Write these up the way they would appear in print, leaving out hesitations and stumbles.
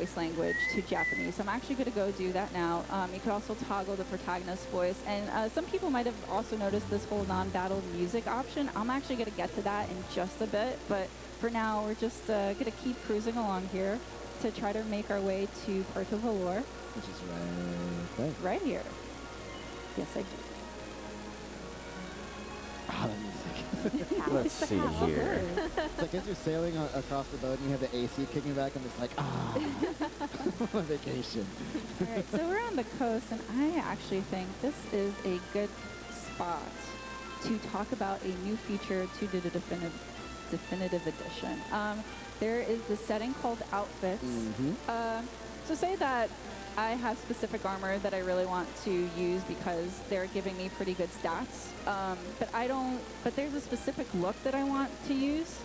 voice language to Japanese. So I'm actually going to go do that now. You could also toggle the protagonist's voice. And some people might have also noticed this whole non-battle music option. I'm actually going to get to that in just a bit. But for now, we're just going to keep cruising along here to try to make our way to Puerto Valor. Which is right there. Right here. Yes, I do. Oh, that music. Let's see here. It's like as you're sailing across the boat and you have the AC kicking back and it's like, vacation. All right, so we're on the coast, and I actually think this is a good spot to talk about a new feature to the definitive edition. There is the setting called outfits. So say that I have specific armor that I really want to use because they're giving me pretty good stats. But there's a specific look that I want to use.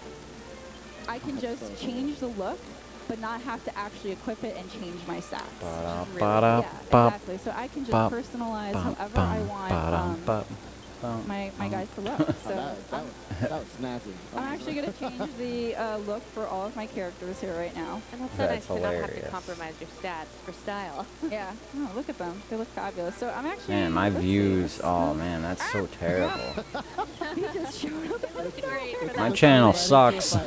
I can just change the look, but not have to actually equip it and change my stats. Yeah, exactly. So I can just personalize however I want my guys to look. So that was snazzy. I'm actually going to change the look for all of my characters here right now. And that's so nice to not have to compromise your stats for style. Yeah. Oh, look at them. They look fabulous. So I'm actually... Man, my views, oh man, that's so terrible. He just showed up. Great. My channel sucks. I'm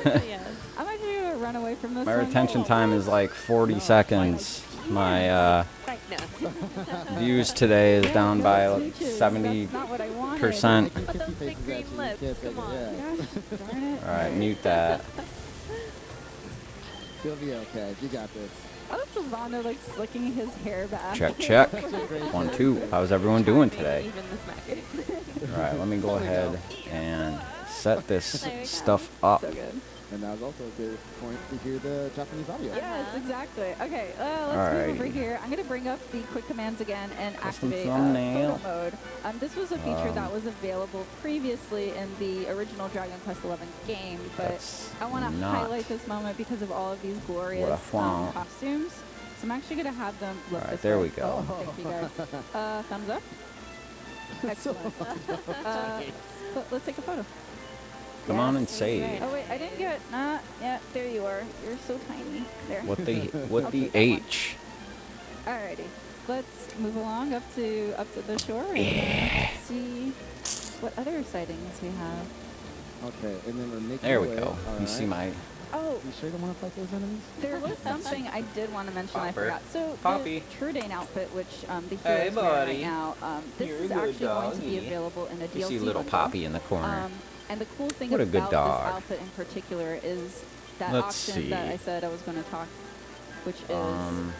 actually going to run away from this My one. retention time is like 40 seconds. My views today is down by like 70%. But those big green lips, come on. Gosh, darn it. Alright, mute that. You'll be okay. You got this. Oh, Sylvano like slicking his hair back. Check, check. 1, 2. How's everyone doing today? Even the smackers. Alright, let me go ahead and set this stuff up. So good. And that was also a good point to hear the Japanese audio. Yes, exactly. Okay, let's move over here. I'm going to bring up the quick commands again and activate photo mode. This was a feature that was available previously in the original Dragon Quest XI game, but I want to highlight this moment because of all of these glorious costumes. So I'm actually going to have them look this there way. we go. Thank you guys. Thumbs up. Excellent. Let's take a photo. Come on and save. Oh wait, I didn't get. Yeah, there you are. You're so tiny. There. What the H? Alrighty, let's move along up to the shore and see what other sightings we have. Okay, and then we're making. There we go. You see my. Oh, you sure don't want to fight those enemies? There was something I did want to mention. I forgot. So Poppy. the Trudane outfit, which the hero's wearing right now, this is actually going to be available in a DLC. You see little bundle. Poppy in the corner. And the cool thing What a about good this dog. outfit in particular is that Let's option see. that I said I was going to talk, which is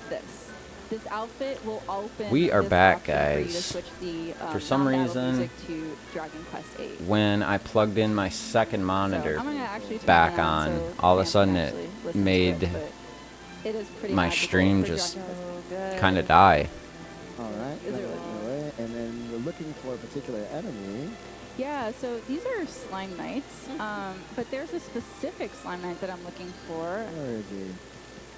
this. This outfit will open. We are this back, option for you to guys. switch the, For some non-battle reason, music to Dragon Quest VIII. when I plugged in my second monitor I'm gonna actually turn back it on, on, so all of a fans sudden can it actually listen to made it, but it is pretty my magical stream for just Dragon Quest. kind of die. All right. Is it Away. And then we're looking for a particular enemy. Yeah, so these are slime knights, but there's a specific slime knight that I'm looking for. Where is he?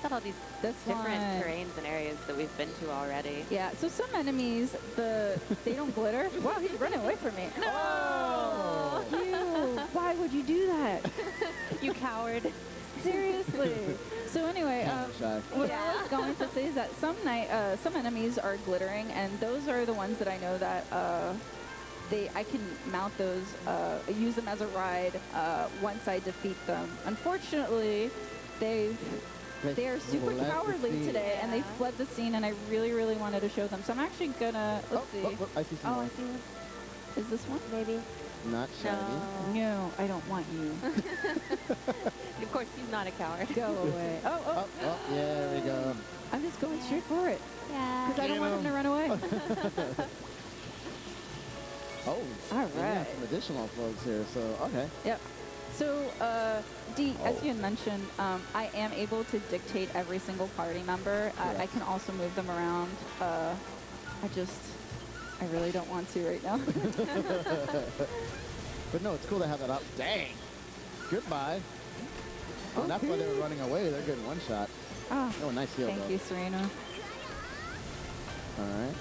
Got all these different terrains and areas that we've been to already. Yeah, so some enemies, they don't glitter. Wow, he's running away from me. No! Oh. You, why would you do that? You coward. Seriously. So anyway, Shy. what I was going to say is that some enemies are glittering, and those are the ones that I know that I can mount those, use them as a ride once I defeat them. Unfortunately, they are super cowardly today, and they fled the scene, and I really, really wanted to show them. So I'm actually gonna, let's see. I see some more. I see one. Is this one? Maybe. Not shiny. No, I don't want you. Of course, he's not a coward. Go away. Oh, Yeah, there we go. I'm just going straight for it. Yeah. Because I don't want him to run away. Oh, all we have right. some additional folks here, so okay. Yep. So, Dee, as you had mentioned, I am able to dictate every single party member. I can also move them around. I really don't want to right now. But no, it's cool to have that up. Dang. Goodbye. Oh, and that's why they were running away. They're getting one shot. Oh, nice heal, Thank though. you, Serena. All right.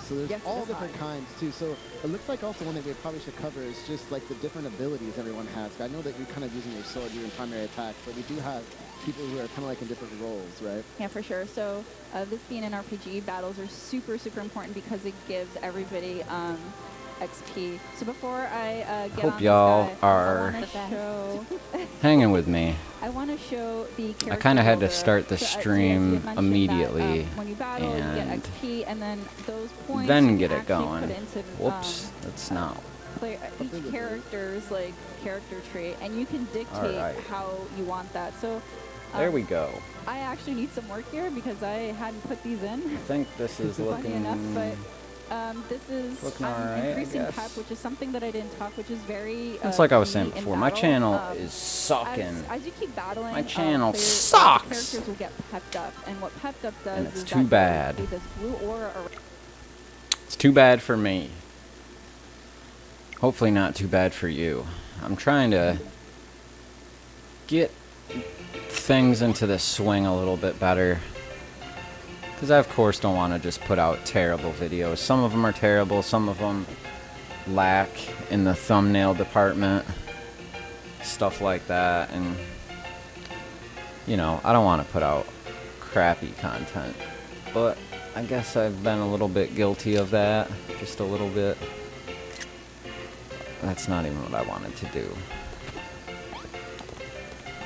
So there's all different kinds, too. So it looks like also one that we probably should cover is just like the different abilities everyone has. I know that you're kind of using your sword, your primary attacks, but we do have people who are kind of like in different roles, right? Yeah, for sure. So this being an RPG, battles are super, super important because it gives everybody XP. So before I get Hope on y'all this guy, are I want to show. hanging with me. I want to show the character I kind of had to builder. start the So, stream you had mentioned immediately that, when you battle, you get and XP, and then those points then you get can it actually going. put into, Whoops, that's not. each character's like character trait, and you can dictate Alright. how you want that. So There we go. I actually need some work here because I hadn't put these in. I think this is Funny looking enough, but this is looking alright, I increasing guess. pep, which is something that I didn't talk, which is very. It's like I was saying key in before. My battle. channel is sucking. As you keep battling, My channel players, sucks! characters will get pepped up, and what pepped up does And it's is too that bad. there's this blue aura around. It's too bad for me. Hopefully not too bad for you. I'm trying to get things into the swing a little bit better. Because I, of course, don't want to just put out terrible videos. Some of them are terrible. Some of them lack in the thumbnail department. Stuff like that. And, you know, I don't want to put out crappy content. But I guess I've been a little bit guilty of that. Just a little bit. That's not even what I wanted to do.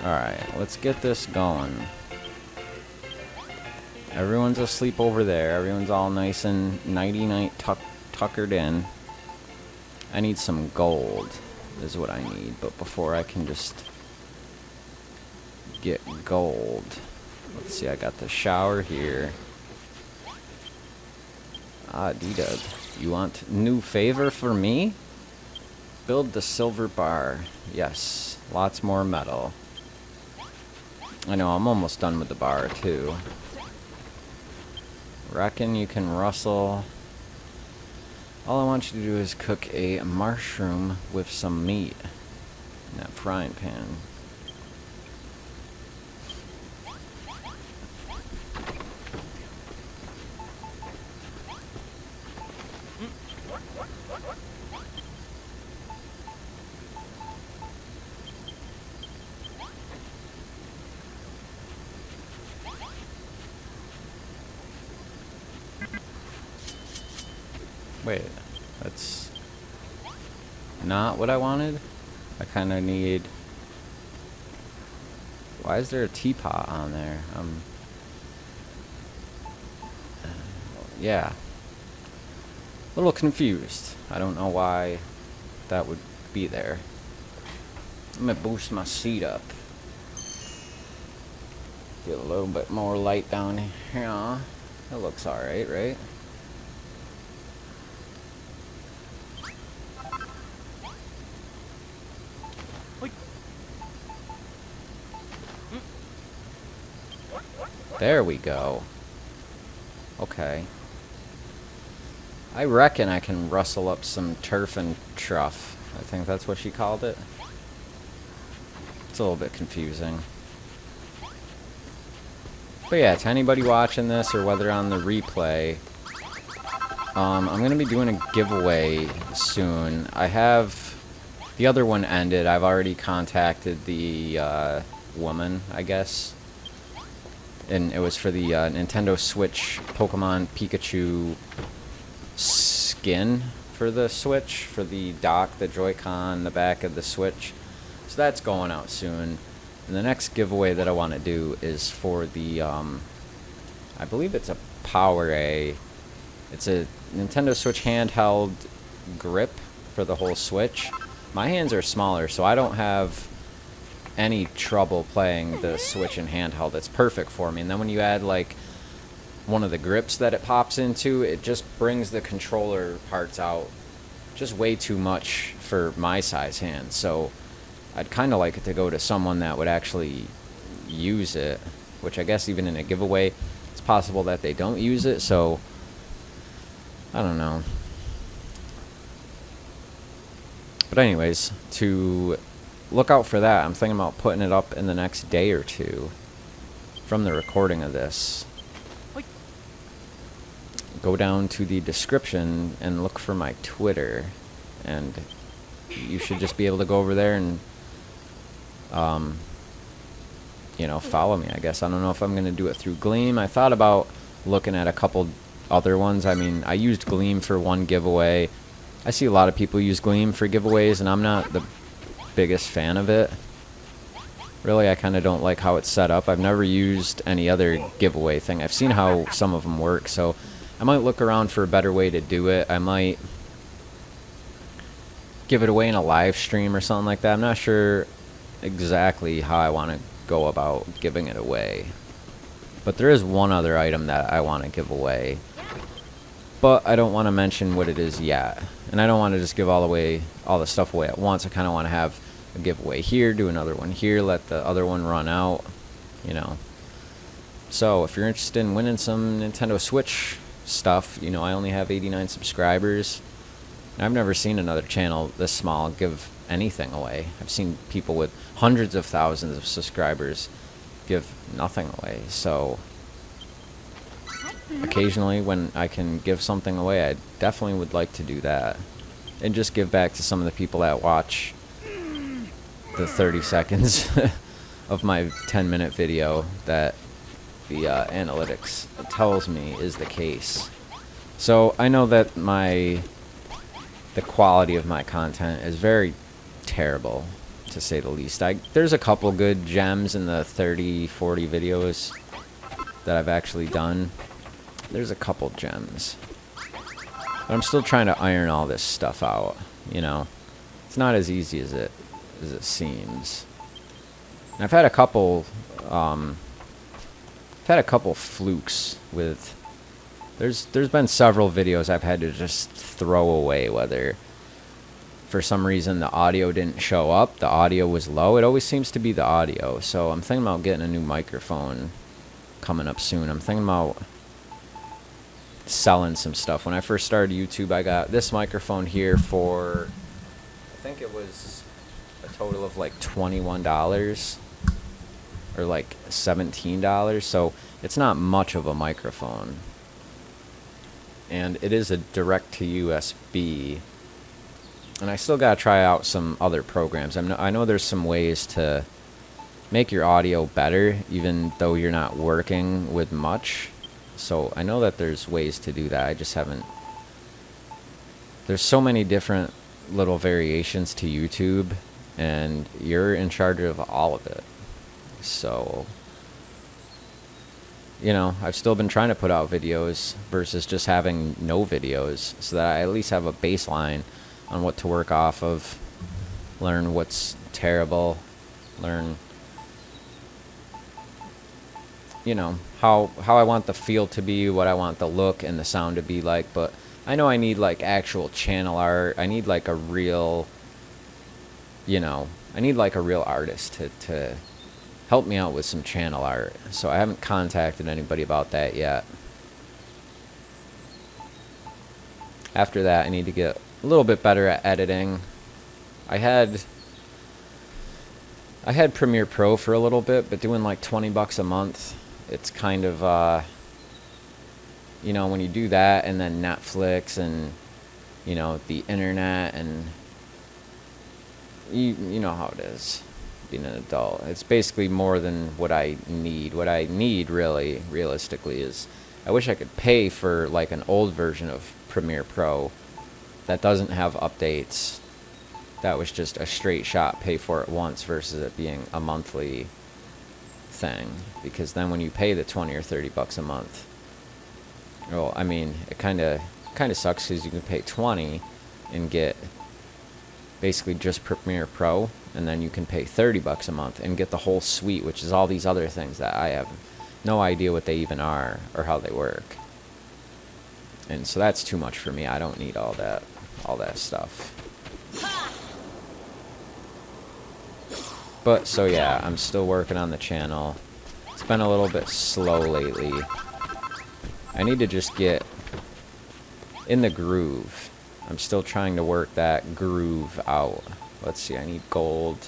Alright, let's get this going. Everyone's asleep over there. Everyone's all nice and nighty-night tuckered in. I need some gold is what I need. But before I can just get gold. Let's see, I got the shower here. Ah, D-Dub. You want new favor for me? Build the silver bar. Yes, lots more metal. I know, I'm almost done with the bar, too. Reckon you can rustle. All I want you to do is cook a mushroom with some meat in that frying pan. Wait, that's not what I wanted? I kind of need... Why is there a teapot on there? Yeah. A little confused. I don't know why that would be there. Let me boost my seat up. Get a little bit more light down here. That looks alright, right? There we go. Okay. I reckon I can rustle up some turf and truff. I think that's what she called it. It's a little bit confusing. But yeah, to anybody watching this or whether on the replay, I'm going to be doing a giveaway soon. I have... The other one ended. I've already contacted the woman, I guess. And it was for the Nintendo Switch Pokemon Pikachu skin for the Switch, for the dock, the Joy-Con, the back of the Switch. So that's going out soon. And the next giveaway that I want to do is for the, I believe it's a Power-A. It's a Nintendo Switch handheld grip for the whole Switch. My hands are smaller, so I don't have any trouble playing the Switch in handheld. It's perfect for me. And then when you add like one of the grips that it pops into, it just brings the controller parts out just way too much for my size hand. So I'd kind of like it to go to someone that would actually use it, which I guess even in a giveaway it's possible that they don't use it. So I don't know. But anyways, to look out for that. I'm thinking about putting it up in the next day or two from the recording of this. Go down to the description and look for my Twitter, and you should just be able to go over there and you know, follow me, I guess. I don't know if I'm going to do it through Gleam. I thought about looking at a couple other ones. I mean, I used Gleam for one giveaway. I see a lot of people use Gleam for giveaways, and I'm not the biggest fan of it. Really, I kind of don't like how it's set up. I've never used any other giveaway thing. I've seen how some of them work, so I might look around for a better way to do it. I might give it away in a live stream or something like that. I'm not sure exactly how I want to go about giving it away. But there is one other item that I want to give away. But I don't want to mention what it is yet. And I don't want to just give all the stuff away at once. I kind of want to have a giveaway here, do another one here, let the other one run out, you know. So if you're interested in winning some Nintendo Switch stuff, you know, I only have 89 subscribers. I've never seen another channel this small give anything away. I've seen people with hundreds of thousands of subscribers give nothing away. So occasionally when I can give something away, I definitely would like to do that. And just give back to some of the people that watch the 30 seconds of my 10-minute video that the analytics tells me is the case. So I know that the quality of my content is very terrible, to say the least. There's a couple good gems in the 30, 40 videos that I've actually done. There's a couple gems. But I'm still trying to iron all this stuff out, you know. It's not as easy as it seems. And I've had a couple flukes with there's been several videos I've had to just throw away, whether for some reason the audio didn't show up, the audio was low. It always seems to be the audio. So I'm thinking about getting a new microphone coming up soon. I'm thinking about selling some stuff. When I first started YouTube, I got this microphone here for, I think it was a total of like $21 or like $17. So it's not much of a microphone. And it is a direct to USB. And I still got to try out some other programs. I know there's some ways to make your audio better, even though you're not working with much. So I know that there's ways to do that. I just haven't. There's so many different little variations to YouTube, and you're in charge of all of it. So, you know, I've still been trying to put out videos versus just having no videos, so that I at least have a baseline on what to work off of, learn what's terrible, learn, you know, how I want the feel to be, what I want the look and the sound to be like. But I know I need like actual channel art. I need like a real, you know, I need like a real artist to help me out with some channel art. So I haven't contacted anybody about that yet. After that, I need to get a little bit better at editing. I had Premiere Pro for a little bit, but doing like $20 a month, it's kind of, you know, when you do that and then Netflix and, you know, the internet and you know how it is being an adult. It's basically more than what I need. What I need really, realistically, is I wish I could pay for like an old version of Premiere Pro that doesn't have updates. That was just a straight shot, pay for it once, versus it being a monthly thing. Because then when you pay the 20 or 30 bucks a month, well, I mean, it kind of sucks because you can pay 20 and get basically just Premiere Pro, and then you can pay 30 bucks a month and get the whole suite, which is all these other things that I have no idea what they even are or how they work. And so that's too much for me. I don't need all that stuff. But so yeah, I'm still working on the channel. It's been a little bit slow lately. I need to just get in the groove. I'm still trying to work that groove out. Let's see, I need gold.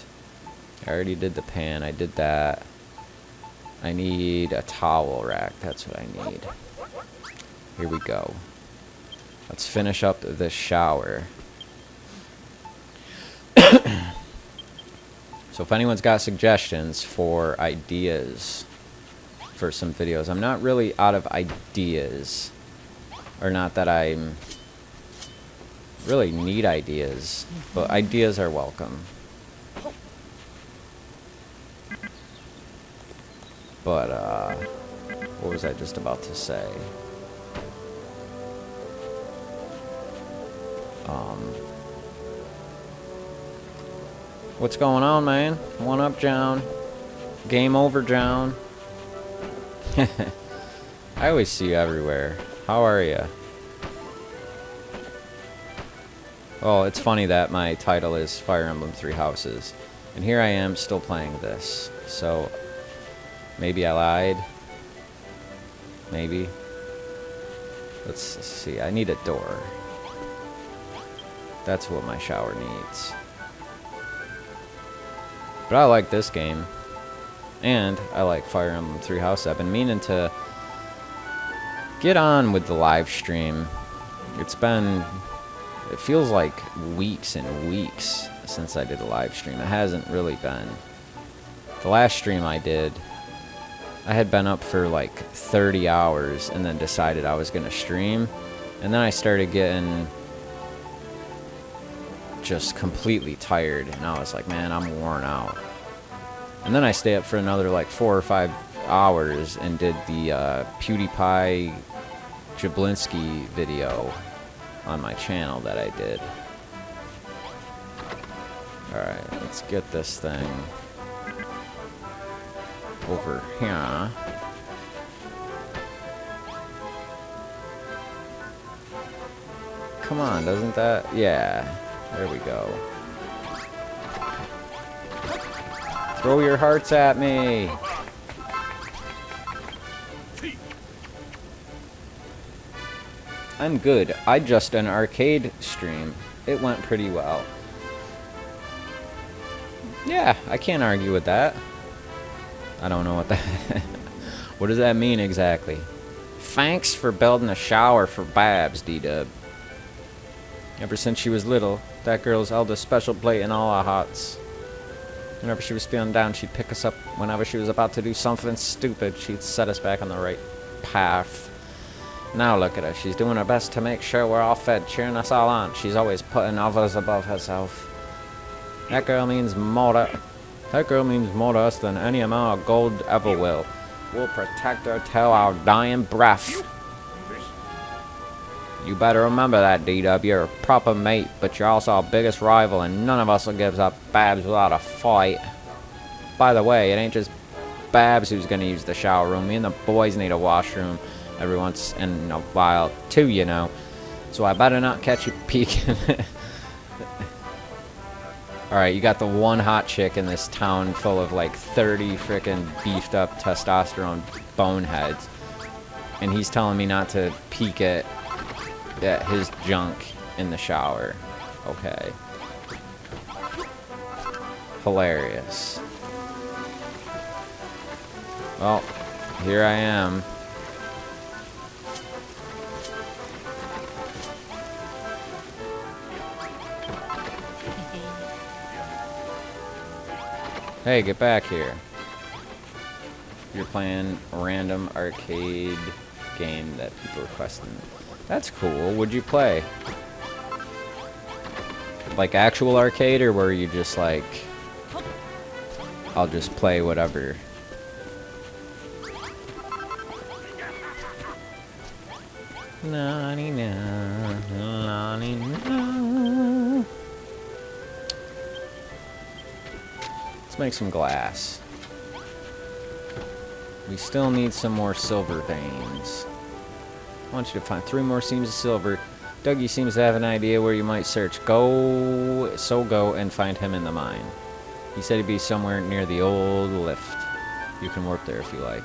I already did the pan, I did that. I need a towel rack, that's what I need. Here we go. Let's finish up this shower. So if anyone's got suggestions for ideas for some videos, I'm not really out of ideas. Or not that I really need ideas, but ideas are welcome. But, what was I just about to say? What's going on, man? One up, John. Game over, John. I always see you everywhere. How are you? Well, it's funny that my title is Fire Emblem Three Houses. And here I am still playing this. So, maybe I lied. Maybe. Let's see. I need a door. That's what my shower needs. But I like this game. And I like Fire Emblem Three Houses. I've been meaning to get on with the live stream. It feels like weeks and weeks since I did a live stream. It hasn't really been. The last stream I did, I had been up for like 30 hours and then decided I was going to stream. And then I started getting just completely tired. And I was like, man, I'm worn out. And then I stayed up for another like 4 or 5 hours and did the PewDiePie Jablinski video on my channel that I did. Alright, let's get this thing over here. Come on, doesn't that? Yeah, there we go. Throw your hearts at me! I'm good. I just an arcade stream. It went pretty well. Yeah, I can't argue with that. I don't know what that... What does that mean exactly? Thanks for building a shower for Babs, D-Dub. Ever since she was little, that girl's held a special place in all our hearts. Whenever she was feeling down, she'd pick us up. Whenever she was about to do something stupid, she'd set us back on the right path. Now look at her. She's doing her best to make sure we're all fed, cheering us all on. She's always putting others above herself. That girl means more to us than any amount of gold ever will. We'll protect her till our dying breath. You better remember that, D-Dub. You're a proper mate, but you're also our biggest rival, and none of us will give up Babs without a fight. By the way, it ain't just Babs who's gonna use the shower room. Me and the boys need a washroom every once in a while, too, you know. So I better not catch you peeking. Alright, you got the one hot chick in this town full of like 30 frickin' beefed up testosterone boneheads. And he's telling me not to peek at his junk in the shower. Okay. Hilarious. Well, here I am. Hey, get back here. You're playing a random arcade game that people requested. That's cool. What'd you play? Like actual arcade, or were you just like, I'll just play whatever? Let's make some glass. We still need some more silver veins. I want you to find 3 more seams of silver. Dougie seems to have an idea where you might search. Go and find him in the mine. He said he'd be somewhere near the old lift. You can warp there if you like.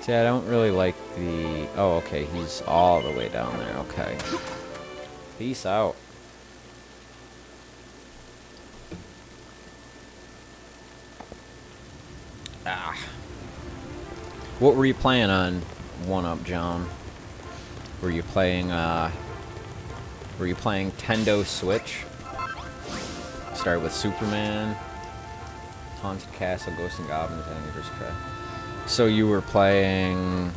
See, I don't really like the... Oh, okay, he's all the way down there. Okay. Peace out. Ah. What were you playing on 1UP, John? Were you playing Tendo Switch? Start with Superman, Haunted Castle, Ghosts and Goblins, and Universe Prey. So you were playing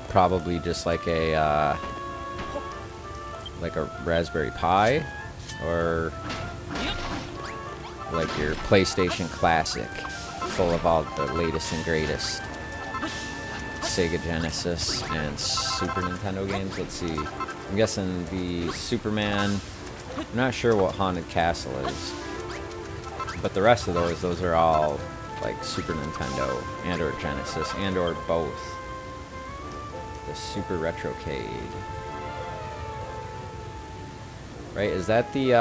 probably just like a Raspberry Pi, or like your PlayStation Classic, full of all the latest and greatest Sega Genesis and Super Nintendo games. Let's see. I'm guessing the Superman. I'm not sure what Haunted Castle is, but the rest of those are all like Super Nintendo and or Genesis and or both. The Super Retrocade. Right? Is that the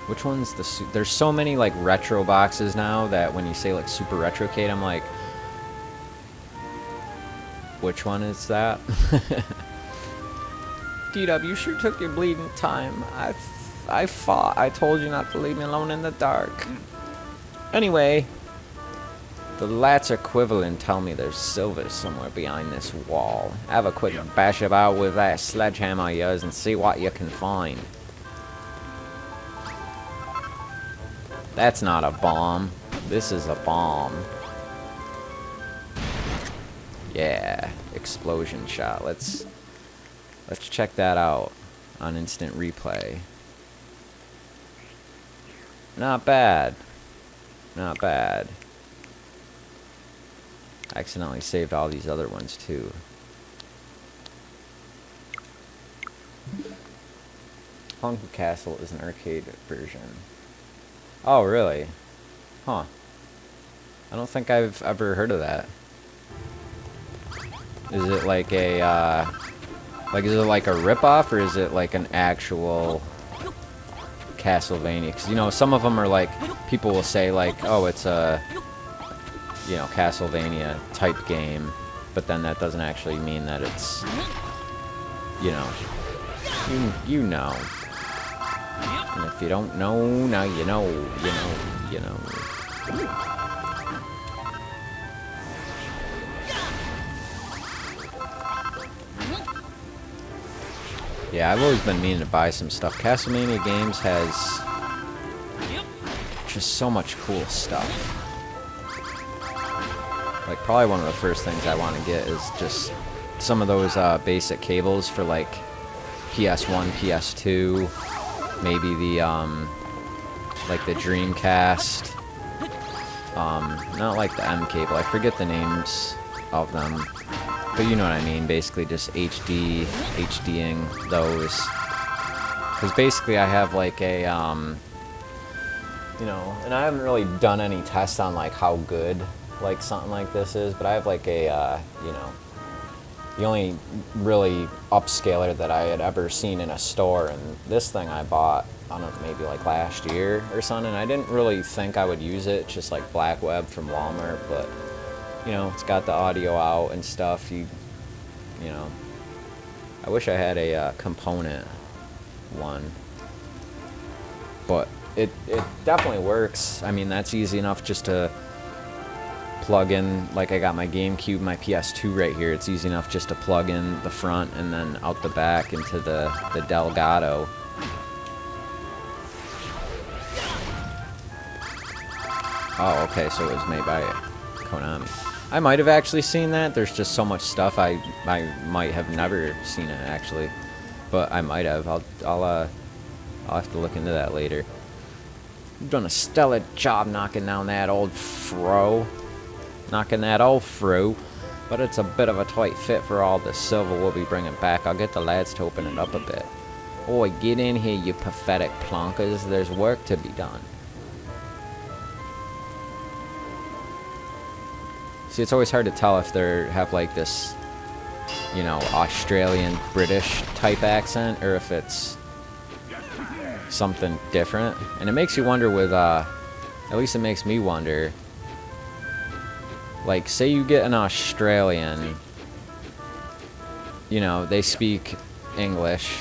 which one's the there's so many like retro boxes now that when you say like Super Retrocade, I'm like, which one is that? D-Dub, you sure took your bleeding time. I fought. I told you not to leave me alone in the dark. Anyway, the Lat's equivalent tell me there's silver somewhere behind this wall. Have a quick bash about with that sledgehammer of yours and see what you can find. That's not a bomb. This is a bomb. Yeah, explosion shot. Let's check that out on instant replay. Not bad. Not bad. I accidentally saved all these other ones too. Haunted Castle is an arcade version. Oh, really? Huh. I don't think I've ever heard of that. Is it like a, is it like a ripoff, or is it like an actual Castlevania? Because, you know, some of them are like, people will say like, oh, it's a, you know, Castlevania type game, but then that doesn't actually mean that it's, you know, you know. And if you don't know, now you know, you know. Yeah, I've always been meaning to buy some stuff. Castlevania Games has just so much cool stuff. Like, probably one of the first things I want to get is just some of those basic cables for like PS1, PS2, maybe the like the Dreamcast. Not like the M cable. I forget the names of them. But you know what I mean, basically just HDing those. Because basically I have like a, you know, and I haven't really done any tests on like how good like something like this is, but I have like a, you know, the only really upscaler that I had ever seen in a store, and this thing I bought, I don't know, maybe like last year or something, and I didn't really think I would use it, just like black web from Walmart, but you know, it's got the audio out and stuff. You know, I wish I had a component one, but it definitely works. I mean, that's easy enough just to plug in. Like, I got my GameCube, my PS2 right here. It's easy enough just to plug in the front and then out the back into the Delgado. Oh, okay, so it was made by Konami. I might have actually seen that. There's just so much stuff. I might have never seen it actually, but I might have. I'll have to look into that later. You've done a stellar job knocking down that old fro. But it's a bit of a tight fit for all the silver we'll be bringing back. I'll get the lads to open it up a bit. Oi, get in here, you pathetic plonkers. There's work to be done. See, it's always hard to tell if they have like this, you know, Australian British type accent, or if it's something different. And it makes you wonder with, at least it makes me wonder, like, say you get an Australian, you know, they speak English,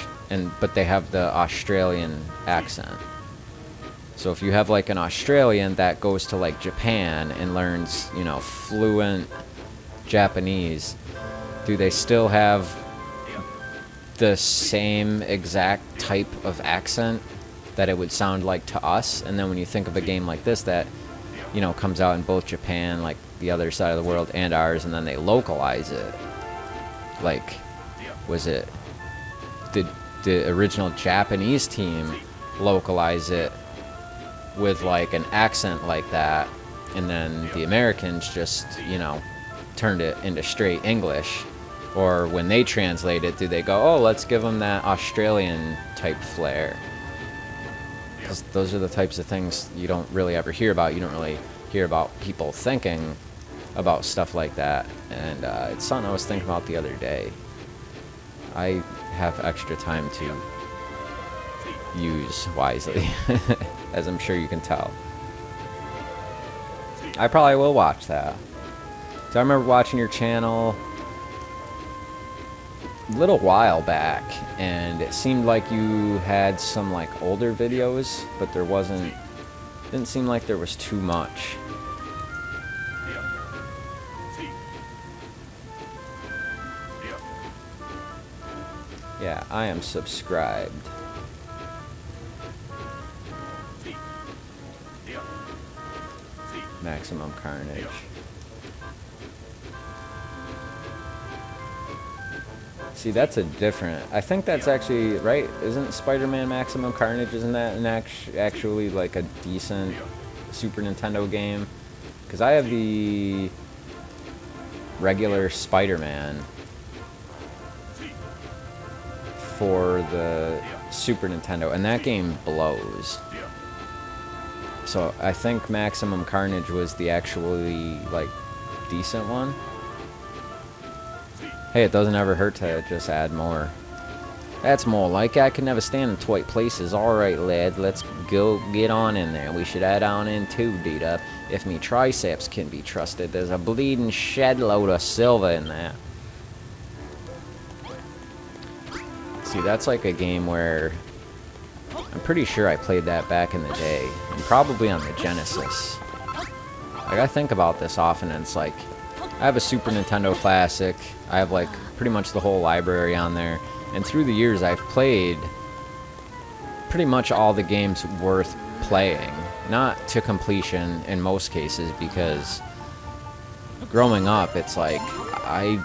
but they have the Australian accent. So if you have like an Australian that goes to like Japan and learns, you know, fluent Japanese, do they still have the same exact type of accent that it would sound like to us? And then when you think of a game like this that, you know, comes out in both Japan, like the other side of the world, and ours, and then they localize it, like, was it, did the original Japanese team localize it with like an accent like that, and then the Americans just, you know, turned it into straight English? Or when they translate it, do they go, oh, let's give them that Australian type flair? Because those are the types of things you don't really ever hear about. You don't really hear about people thinking about stuff like that. And it's something I was thinking about the other day. I have extra time to use wisely, as I'm sure you can tell. I probably will watch that. So I remember watching your channel a little while back, and it seemed like you had some like older videos, but there didn't seem like there was too much. Yeah, I am subscribed. Maximum Carnage. See, that's a different... I think that's actually... Right? Isn't Spider-Man Maximum Carnage, isn't that an actually like a decent Super Nintendo game? Because I have the regular Spider-Man for the Super Nintendo, and that game blows. So I think Maximum Carnage was the actually like decent one. Hey, it doesn't ever hurt to just add more. That's more like I can never stand in tight places. Alright, lad, let's go get on in there. We should add on in too, D-Dub. If me triceps can be trusted, there's a bleeding shed load of silver in there. See, that's like a game where I'm pretty sure I played that back in the day, and probably on the Genesis. Like, I think about this often, and it's like, I have a Super Nintendo Classic, I have like pretty much the whole library on there, and through the years I've played pretty much all the games worth playing. Not to completion in most cases, because growing up, it's like, I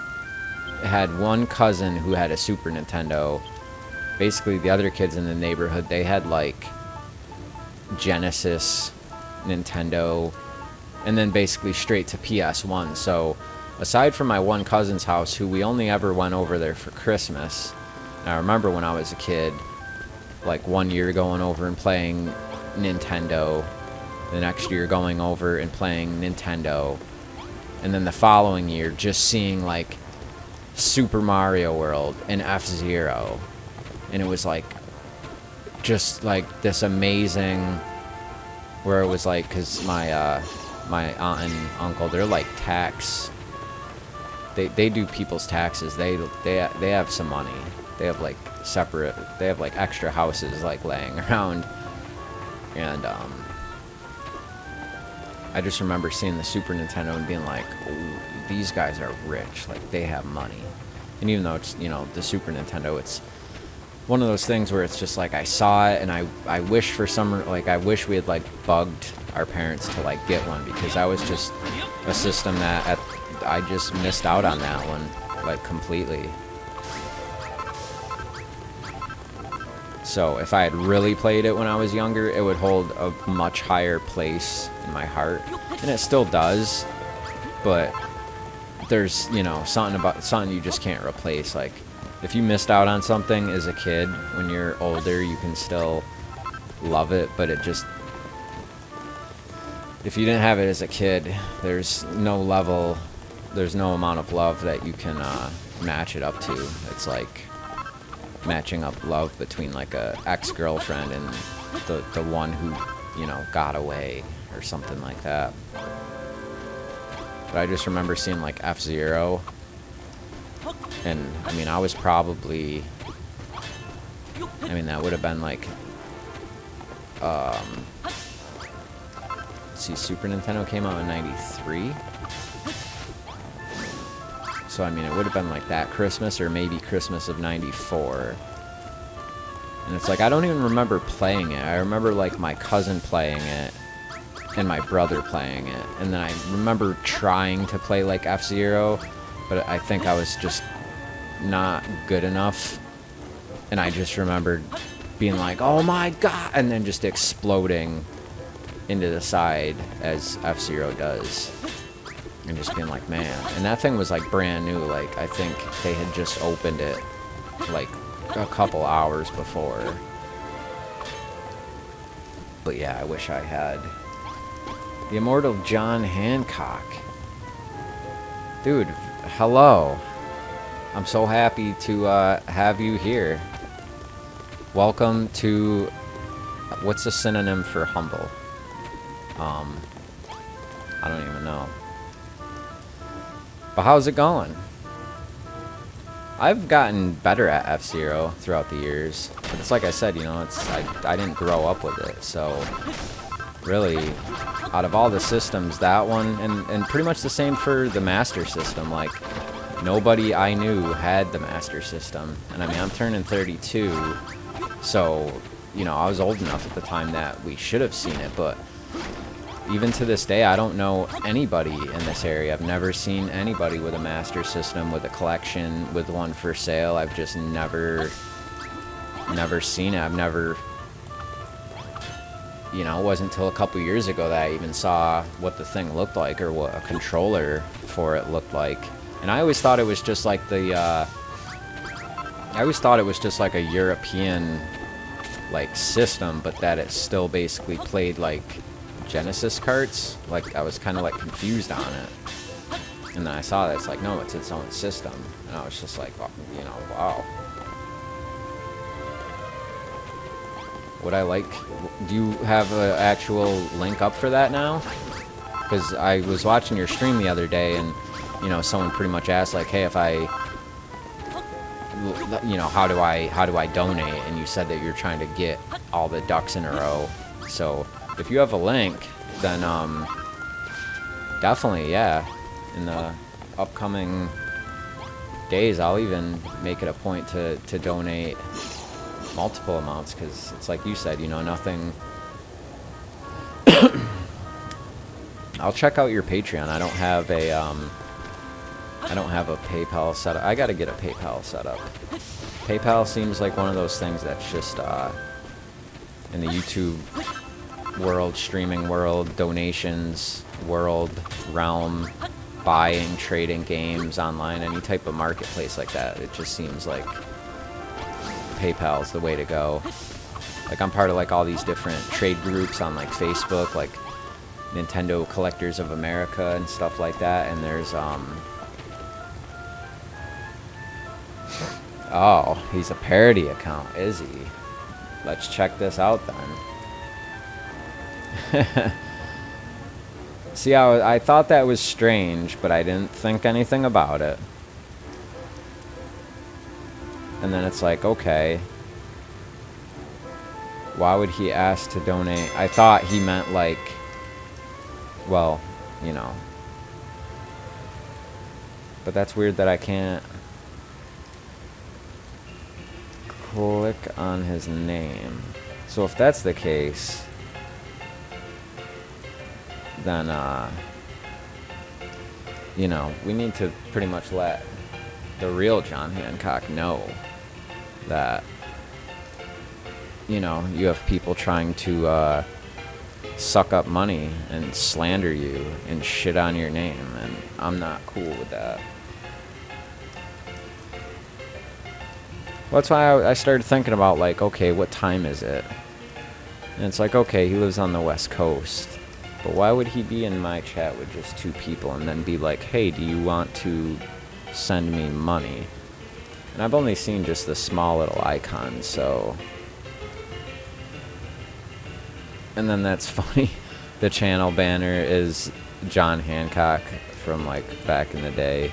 had one cousin who had a Super Nintendo. Basically, the other kids in the neighborhood, they had like Genesis, Nintendo, and then basically straight to PS1. So aside from my one cousin's house, who we only ever went over there for Christmas, and I remember when I was a kid, like one year going over and playing Nintendo, the next year going over and playing Nintendo, and then the following year just seeing like Super Mario World and F-Zero. And it was like, just like this amazing, where it was like, because my my aunt and uncle, they're like tax, they do people's taxes. They have some money. They have like separate, they have like extra houses like laying around. And I just remember seeing the Super Nintendo and being like, oh, these guys are rich, like they have money. And even though it's, you know, the Super Nintendo, it's one of those things where it's just like, I saw it and I wish for some, like, I wish we had like bugged our parents to like get one, because that was just a system that I just missed out on that one like completely. So if I had really played it when I was younger, it would hold a much higher place in my heart, and it still does, but there's, you know, something you just can't replace. Like, if you missed out on something as a kid, when you're older, you can still love it, but it just, if you didn't have it as a kid, there's no amount of love that you can match it up to. It's like matching up love between like a ex-girlfriend and the one who, you know, got away or something like that. But I just remember seeing like F-Zero, and I mean, I was probably, I mean, that would have been like let's see, Super Nintendo came out in 93. So, I mean, it would have been like that Christmas or maybe Christmas of 94. And it's like, I don't even remember playing it. I remember, like, my cousin playing it and my brother playing it. And then I remember trying to play, like, F-Zero, but I think I was just not good enough. And I just remembered being like, oh my god, and then just exploding into the side as F-Zero does. And just being like, man. And that thing was, like, brand new. Like, I think they had just opened it, like, a couple hours before. But yeah, I wish I had. The immortal John Hancock. Dude, hello. I'm so happy to have you here. Welcome to... What's a synonym for humble? I don't even know. But how's it going? I've gotten better at F-Zero throughout the years. But it's like I said, you know, it's I didn't grow up with it. So, really, out of all the systems, that one, and pretty much the same for the Master System. Like, nobody I knew had the Master System. And I mean, I'm turning 32. So, you know, I was old enough at the time that we should have seen it. But even to this day, I don't know anybody in this area. I've never seen anybody with a Master System, with a collection, with one for sale. I've just never seen it. I've never, you know, it wasn't until a couple years ago that I even saw what the thing looked like or what a controller for it looked like. And I always thought it was just like the, I always thought it was just like a European, like, system, but that it still basically played like Genesis carts. Like, I was kind of like confused on it, and then I saw that it's like, no, it's its own system, and I was just like, oh, you know, wow. Would I like? Do you have an actual link up for that now? Because I was watching your stream the other day, and you know, someone pretty much asked like, hey, if I, you know, how do I donate? And you said that you're trying to get all the ducks in a row. So if you have a link, then definitely, yeah. In the upcoming days, I'll even make it a point to donate multiple amounts, because it's like you said, you know, nothing. I'll check out your Patreon. I don't have a PayPal set up. I gotta get a PayPal set up. PayPal seems like one of those things that's just in the YouTube world, streaming world, donations world, realm, buying, trading games online, any type of marketplace like that. It just seems like PayPal's the way to go. Like, I'm part of like all these different trade groups on like Facebook, like Nintendo Collectors of America and stuff like that, and there's oh, he's a parody account, is he? Let's check this out then. See, I thought that was strange, but I didn't think anything about it. And then it's like, okay, why would he ask to donate? I thought he meant like, well, you know. But that's weird that I can't click on his name. So if that's the case, then, you know, we need to pretty much let the real John Hancock know that, you know, you have people trying to suck up money and slander you and shit on your name, and I'm not cool with that. Well, that's why I started thinking about, like, okay, what time is it? And it's like, okay, he lives on the West Coast. But why would he be in my chat with just 2 people and then be like, hey, do you want to send me money? And I've only seen just the small little icon, so... And then that's funny. The channel banner is John Hancock from, like, back in the day.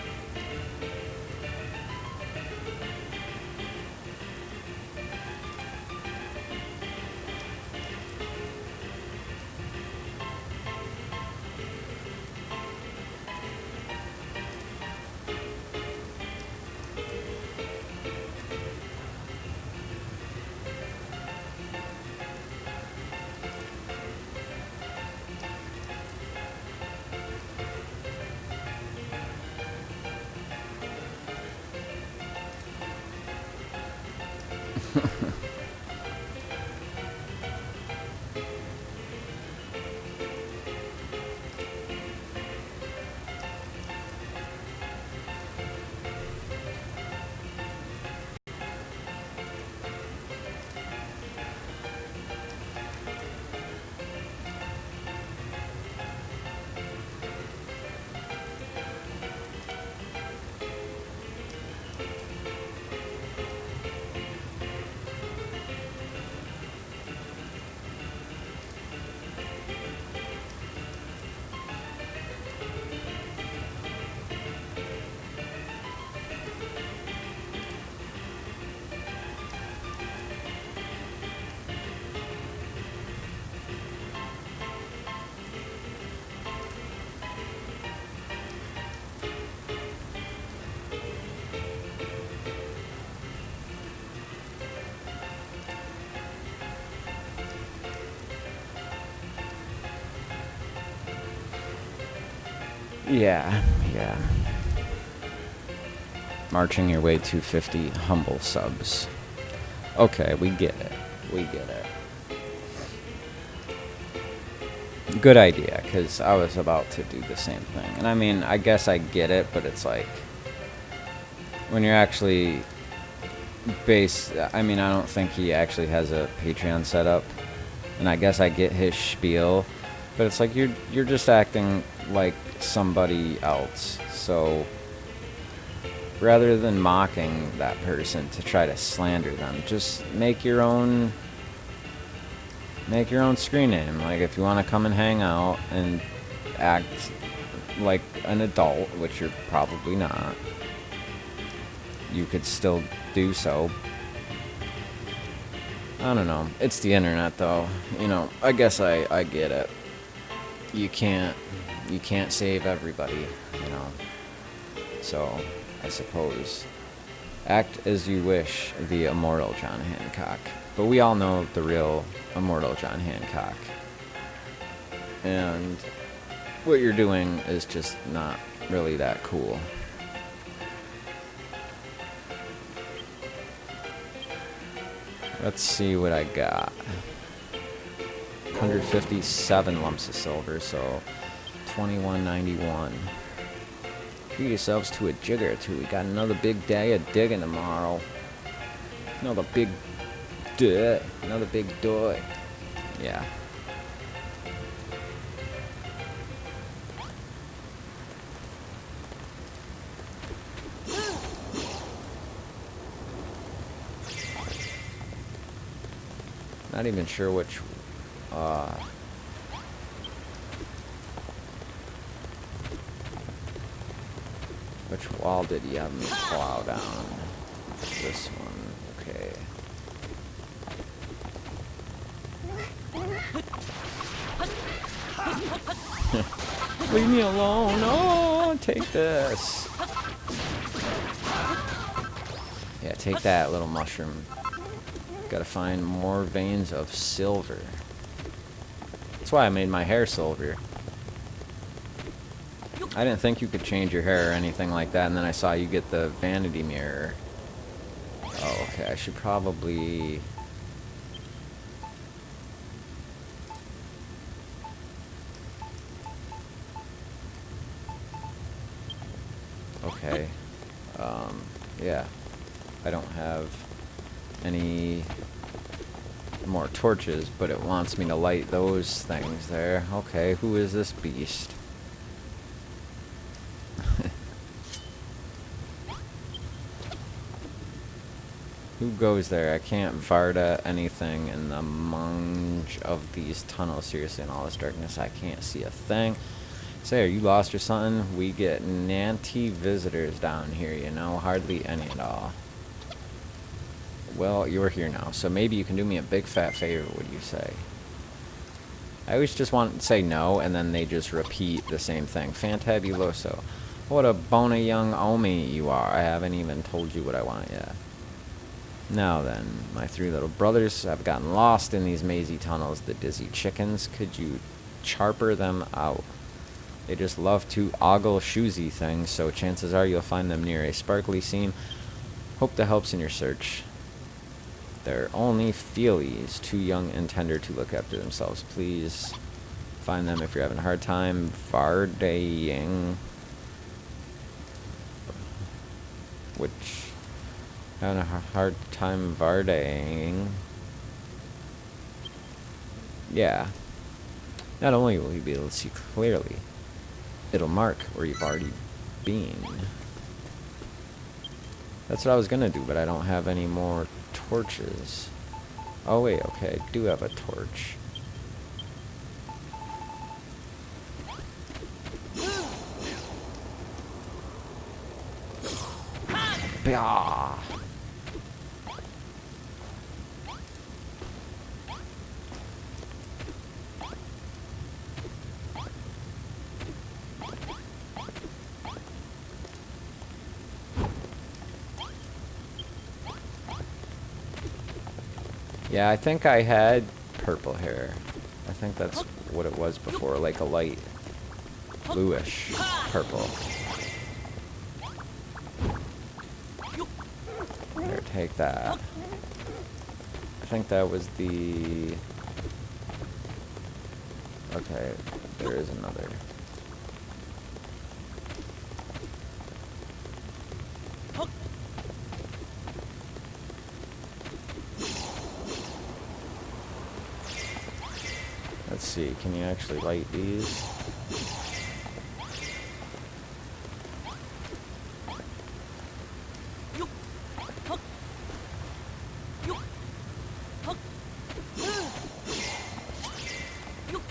Yeah, yeah. Marching your way to 50 humble subs. Okay, we get it. We get it. Good idea, because I was about to do the same thing. And I mean, I guess I get it, but it's like, when you're actually I mean, I don't think he actually has a Patreon set up. And I guess I get his spiel, but it's like you're just acting like somebody else. So rather than mocking that person to try to slander them, just make your own screen name. Like, if you want to come and hang out and act like an adult, which you're probably not, you could still do so. I don't know. It's the internet, though. You know, I guess I get it. You can't save everybody, you know. So, I suppose, act as you wish, the immortal John Hancock. But we all know the real immortal John Hancock. And what you're doing is just not really that cool. Let's see what I got. 157 lumps of silver, so 21.91. Treat yourselves to a jig or two. We got another big day of digging tomorrow. Another big day. Another big day. Yeah. Not even sure which wall did he have me plow down? This one, okay. Leave me alone. Oh, take this. Yeah, take that, little mushroom. Gotta find more veins of silver. That's why I made my hair silver. I didn't think you could change your hair or anything like that, and then I saw you get the vanity mirror. Oh, okay, I should probably... Okay. Yeah. I don't have any more torches, but it wants me to light those things there. Okay, who is this beast? Who goes there? I can't Varda anything in the munge of these tunnels. Seriously, in all this darkness, I can't see a thing. Say, are you lost or something? We get nanty visitors down here, you know? Hardly any at all. Well, you're here now, so maybe you can do me a big fat favor, would you say? I always just want to say no, and then they just repeat the same thing. Fantabuloso. What a bona young Omi you are. I haven't even told you what I want yet. Now then, my three little brothers have gotten lost in these mazy tunnels. The dizzy chickens, could you charper them out? They just love to ogle shoesy things, so chances are you'll find them near a sparkly seam. Hope that helps in your search. They're only feelies, too young and tender to look after themselves. Please find them if you're having a hard time Vardaying. Which... having a hard time Vardaying. Yeah. Not only will you be able to see clearly, it'll mark where you've already been. That's what I was gonna do, but I don't have any more torches. Oh wait, okay, I do have a torch. Bah! Yeah, I think I had purple hair. I think that's what it was before, like a light bluish purple. Here, take that. I think that was the... Okay, there is another. Let's see, can you actually light these?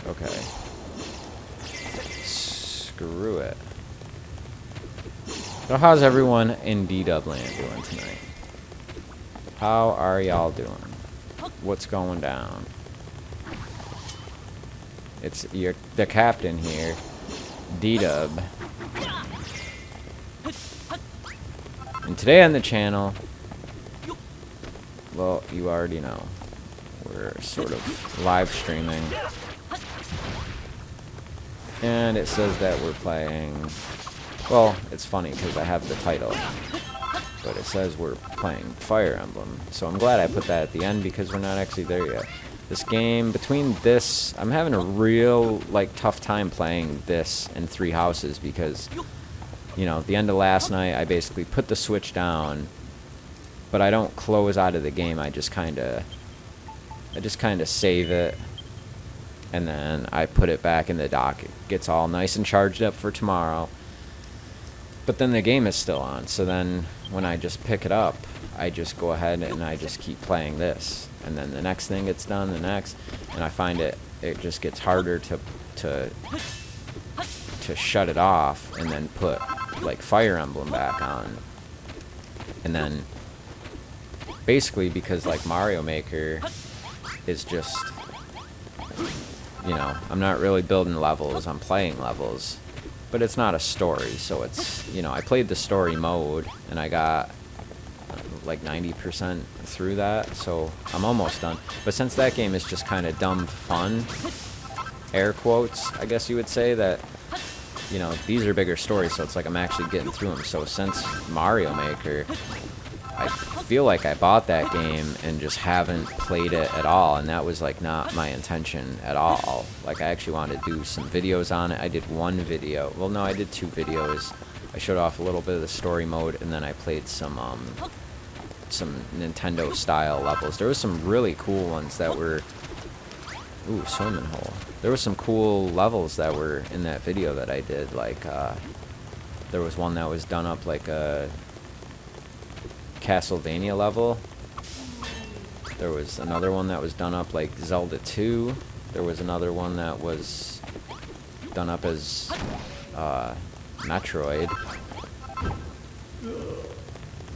Okay. Screw it. So how's everyone in D-Dub land doing tonight? How are y'all doing? What's going down? It's the captain here, D-Dub. And today on the channel, well, you already know, we're sort of live streaming. And it says that we're playing, well, it's funny because I have the title, but it says we're playing Fire Emblem. So I'm glad I put that at the end because we're not actually there yet. This game, between this, I'm having a real, like, tough time playing this and Three Houses because, you know, at the end of last night, I basically put the Switch down, but I don't close out of the game. I just kind of save it, and then I put it back in the dock. It gets all nice and charged up for tomorrow, but then the game is still on. So then when I just pick it up, I just go ahead and I just keep playing this. And then the next thing gets done, the next, and I find it just gets harder to shut it off and then put like Fire Emblem back on. And then basically because like Mario Maker is just, you know, I'm not really building levels, I'm playing levels, but it's not a story. So it's, you know, I played the story mode and I got like 90% through that, so I'm almost done. But since that game is just kind of dumb fun, air quotes, I guess you would say, that, you know, these are bigger stories, so it's like I'm actually getting through them. So since Mario Maker, I feel like I bought that game and just haven't played it at all, and that was like not my intention at all. Like I actually wanted to do some videos on it. I did one video, well no, I did 2 videos. I showed off a little bit of the story mode, and then I played some Nintendo style levels. There was some really cool ones that were, ooh, swimming hole. There was some cool levels that were in that video that I did. Like there was one that was done up like a Castlevania level. There was another one that was done up like Zelda 2. There was another one that was done up as Metroid.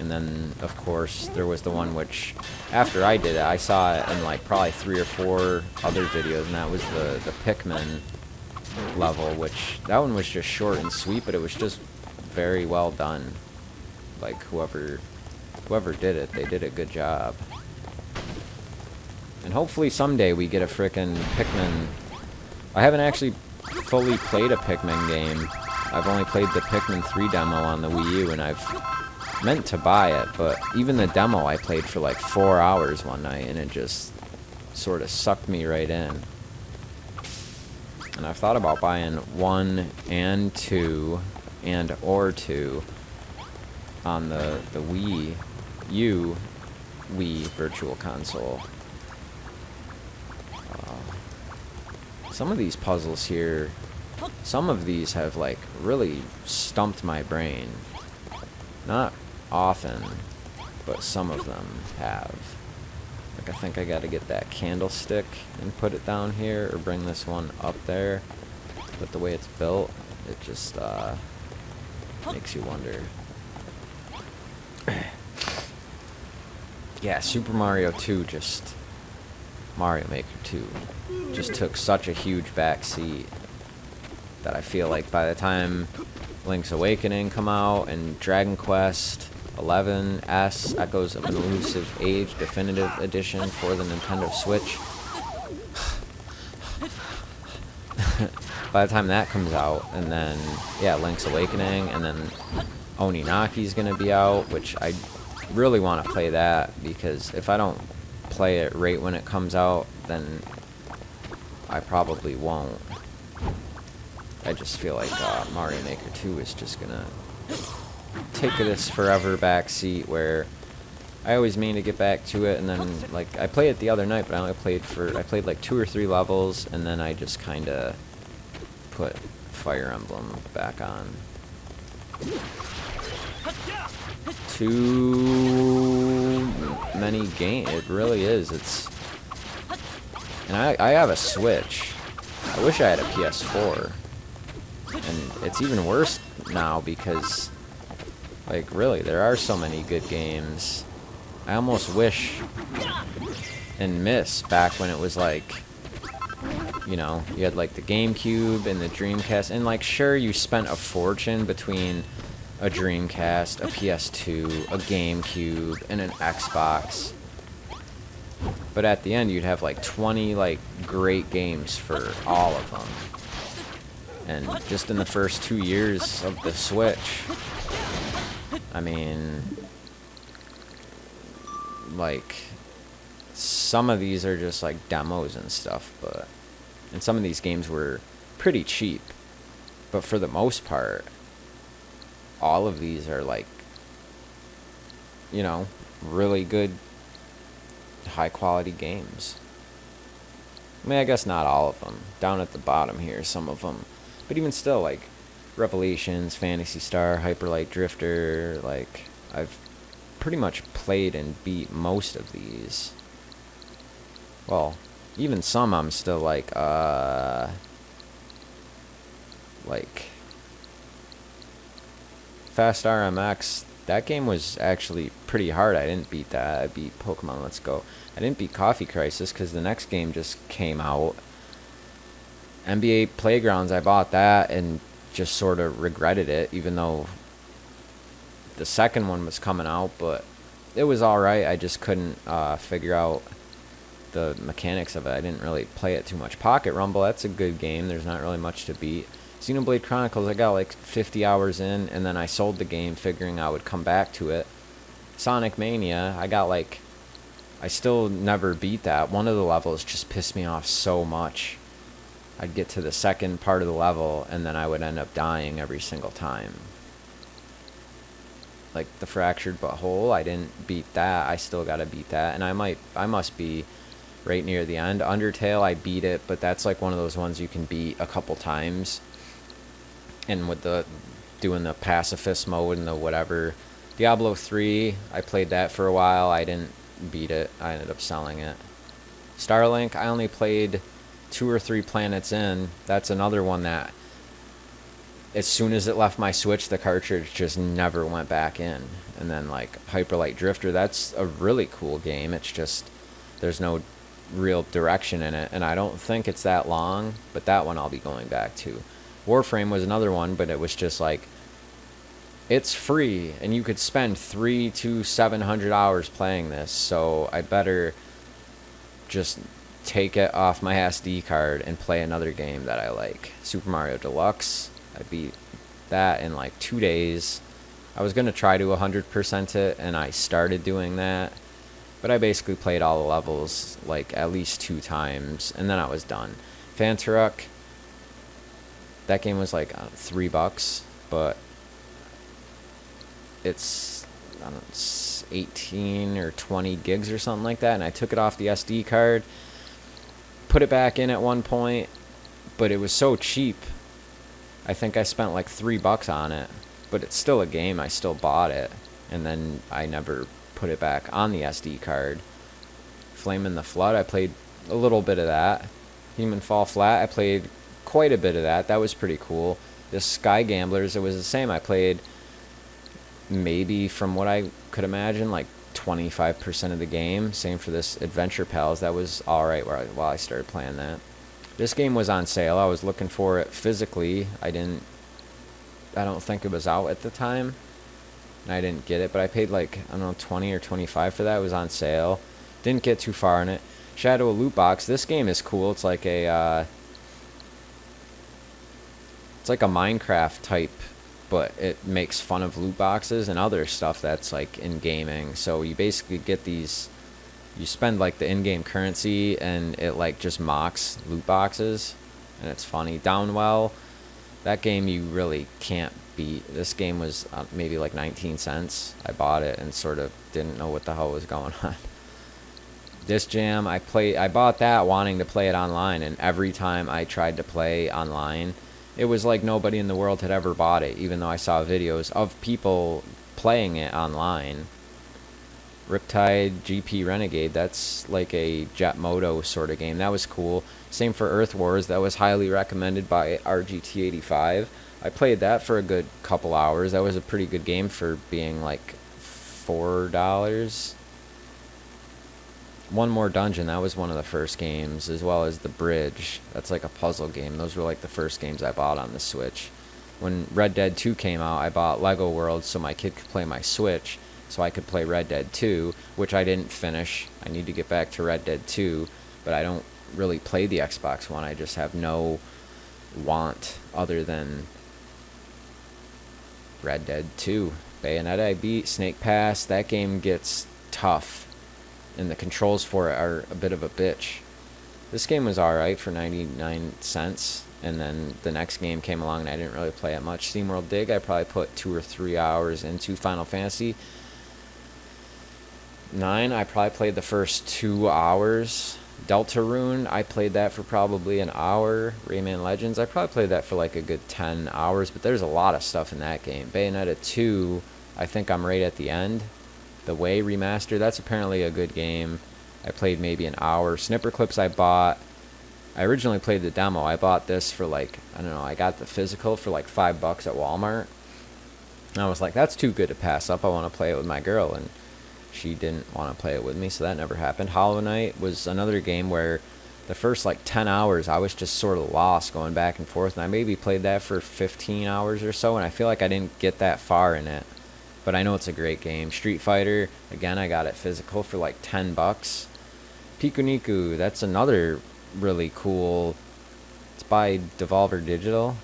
And then, of course, there was the one which, after I did it, I saw it in like probably 3 or 4 other videos, and that was the Pikmin level, which, that one was just short and sweet, but it was just very well done. Like, whoever did it, they did a good job. And hopefully someday we get a frickin' Pikmin. I haven't actually fully played a Pikmin game. I've only played the Pikmin 3 demo on the Wii U, and I've meant to buy it, but even the demo I played for like 4 hours one night, and it just sort of sucked me right in. And I've thought about buying 1 and 2 and or 2 on the Wii U Wii Virtual Console. Some of these puzzles here, some of these have like really stumped my brain. Not often, but some of them have. Like, I think I gotta get that candlestick and put it down here, or bring this one up there. But the way it's built, it just makes you wonder. Yeah, Super Mario 2 just... Mario Maker 2 just took such a huge back seat that I feel like by the time Link's Awakening come out and Dragon Quest 11S Echoes of an Elusive Age Definitive Edition for the Nintendo Switch, by the time that comes out, and then, yeah, Link's Awakening, and then Oninaki's going to be out, which I really want to play that, because if I don't play it right when it comes out, then I probably won't. I just feel like Mario Maker 2 is just going to take this forever backseat where I always mean to get back to it, and then, like, I played it the other night, but I played like 2 or 3 levels, and then I just kind of put Fire Emblem back on. Too many games. It really is. And I have a Switch. I wish I had a PS4. And it's even worse now because, like, really, there are so many good games. I almost wish and miss back when it was like, you know, you had like the GameCube and the Dreamcast, and like, sure, you spent a fortune between a Dreamcast, a PS2, a GameCube, and an Xbox. But at the end, you'd have like 20 like great games for all of them. And just in the first 2 years of the Switch, I mean, like, some of these are just like demos and stuff, and some of these games were pretty cheap. But for the most part, all of these are like, you know, really good, high quality games. I mean, I guess not all of them. Down at the bottom here, some of them. But even still, like, Revelations, Phantasy Star, Hyper Light Drifter, like, I've pretty much played and beat most of these. Well, even some I'm still like Fast RMX, that game was actually pretty hard. I didn't beat that. I beat Pokemon Let's Go. I didn't beat Coffee Crisis because the next game just came out. NBA Playgrounds, I bought that and just sort of regretted it, even though the second one was coming out, but it was alright. I just couldn't figure out the mechanics of it. I didn't really play it too much. Pocket Rumble, that's a good game. There's not really much to beat. Xenoblade Chronicles, I got like 50 hours in, and then I sold the game figuring I would come back to it. Sonic Mania, I still never beat that. One of the levels just pissed me off so much. I'd get to the second part of the level, and then I would end up dying every single time. Like the Fractured Butthole, I didn't beat that. I still gotta beat that, and I must be right near the end. Undertale, I beat it, but that's like one of those ones you can beat a couple times. And with doing the pacifist mode and the whatever. Diablo 3, I played that for a while. I didn't beat it. I ended up selling it. Starlink, I only played 2 or 3 planets in. That's another one that as soon as it left my Switch, the cartridge just never went back in. And then like Hyper Light Drifter, that's a really cool game. It's just there's no real direction in it, and I don't think it's that long, but that one I'll be going back to. Warframe was another one, but it was just like, it's free, and you could spend 300 to 700 hours playing this, so I better just take it off my SD card and play another game that I like. Super Mario Deluxe, I beat that in like 2 days. I was going to try to 100% it, and I started doing that, but I basically played all the levels like at least 2 times, and then I was done. Fantaruk, that game was like $3, but it's, I don't know, it's 18 or 20 gigs or something like that, and I took it off the SD card, put it back in at one point, but it was so cheap. I think I spent like $3 on it, but it's still a game. I still bought it, and then I never put it back on the SD card. Flame in the Flood, I played a little bit of that. Human Fall Flat, I played quite a bit of that. That was pretty cool. The Sky Gamblers, it was the same. I played maybe, from what I could imagine, like 25% of the game. Same for this Adventure Pals. That was alright while I started playing that. This game was on sale. I was looking for it physically. I don't think it was out at the time, and I didn't get it, but I paid like, I don't know, 20 or 25 for that. It was on sale. Didn't get too far in it. Shadow of Loot Box. This game is cool. It's like a It's like a Minecraft type, but it makes fun of loot boxes and other stuff that's like in gaming. So you basically get these, you spend like the in-game currency and it like just mocks loot boxes, and it's funny. Downwell, that game you really can't beat. This game was maybe like 19 cents. I bought it and sort of didn't know what the hell was going on. Disc Jam, I bought that wanting to play it online, and every time I tried to play online, it was like nobody in the world had ever bought it, even though I saw videos of people playing it online. Riptide GP Renegade, that's like a Jet Moto sort of game. That was cool. Same for Earth Wars, that was highly recommended by RGT85. I played that for a good couple hours. That was a pretty good game for being like $4. One More Dungeon, that was one of the first games, as well as The Bridge. That's like a puzzle game. Those were like the first games I bought on the Switch. When Red Dead 2 came out, I bought Lego World so my kid could play my Switch, so I could play Red Dead 2, which I didn't finish. I need to get back to Red Dead 2, but I don't really play the Xbox One. I just have no want other than Red Dead 2. Bayonetta I beat. Snake Pass, that game gets tough, and the controls for it are a bit of a bitch. This game was alright for 99 cents, and then the next game came along and I didn't really play it much. SteamWorld Dig, I probably put 2 or 3 hours into. Final Fantasy 9, I probably played the first 2 hours. Deltarune, I played that for probably an hour. Rayman Legends, I probably played that for like a good 10 hours, but there's a lot of stuff in that game. Bayonetta 2, I think I'm right at the end. The Way Remaster, that's apparently a good game. I played maybe an hour. Snipper Clips I bought. I originally played the demo. I bought this for like, I don't know, I got the physical for like $5 at Walmart. And I was like, that's too good to pass up. I want to play it with my girl, and she didn't want to play it with me, so that never happened. Hollow Knight was another game where the first like 10 hours I was just sort of lost going back and forth, and I maybe played that for 15 hours or so, and I feel like I didn't get that far in it. But I know it's a great game. Street Fighter, again, I got it physical for like $10. Piku Niku, that's another really cool. It's by Devolver Digital.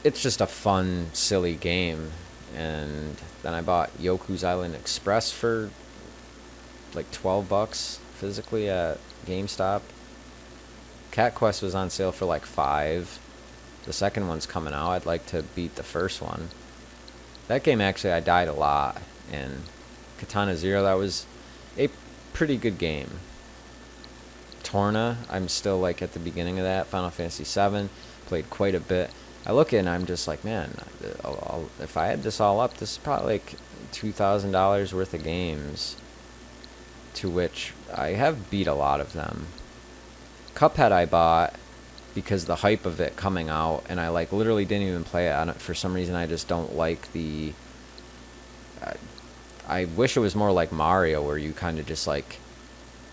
It's just a fun, silly game. And then I bought Yoku's Island Express for like $12 physically at GameStop. Cat Quest was on sale for like $5. The second one's coming out. I'd like to beat the first one. That game, actually, I died a lot. And Katana Zero, that was a pretty good game. Torna, I'm still like at the beginning of that. Final Fantasy VII, played quite a bit. I look at it and I'm just like, man, if I had this all up, this is probably like $2,000 worth of games, to which I have beat a lot of them. Cuphead I bought because the hype of it coming out, and I like literally didn't even play it. For some reason, I just don't like the... I wish it was more like Mario, where you kind of just like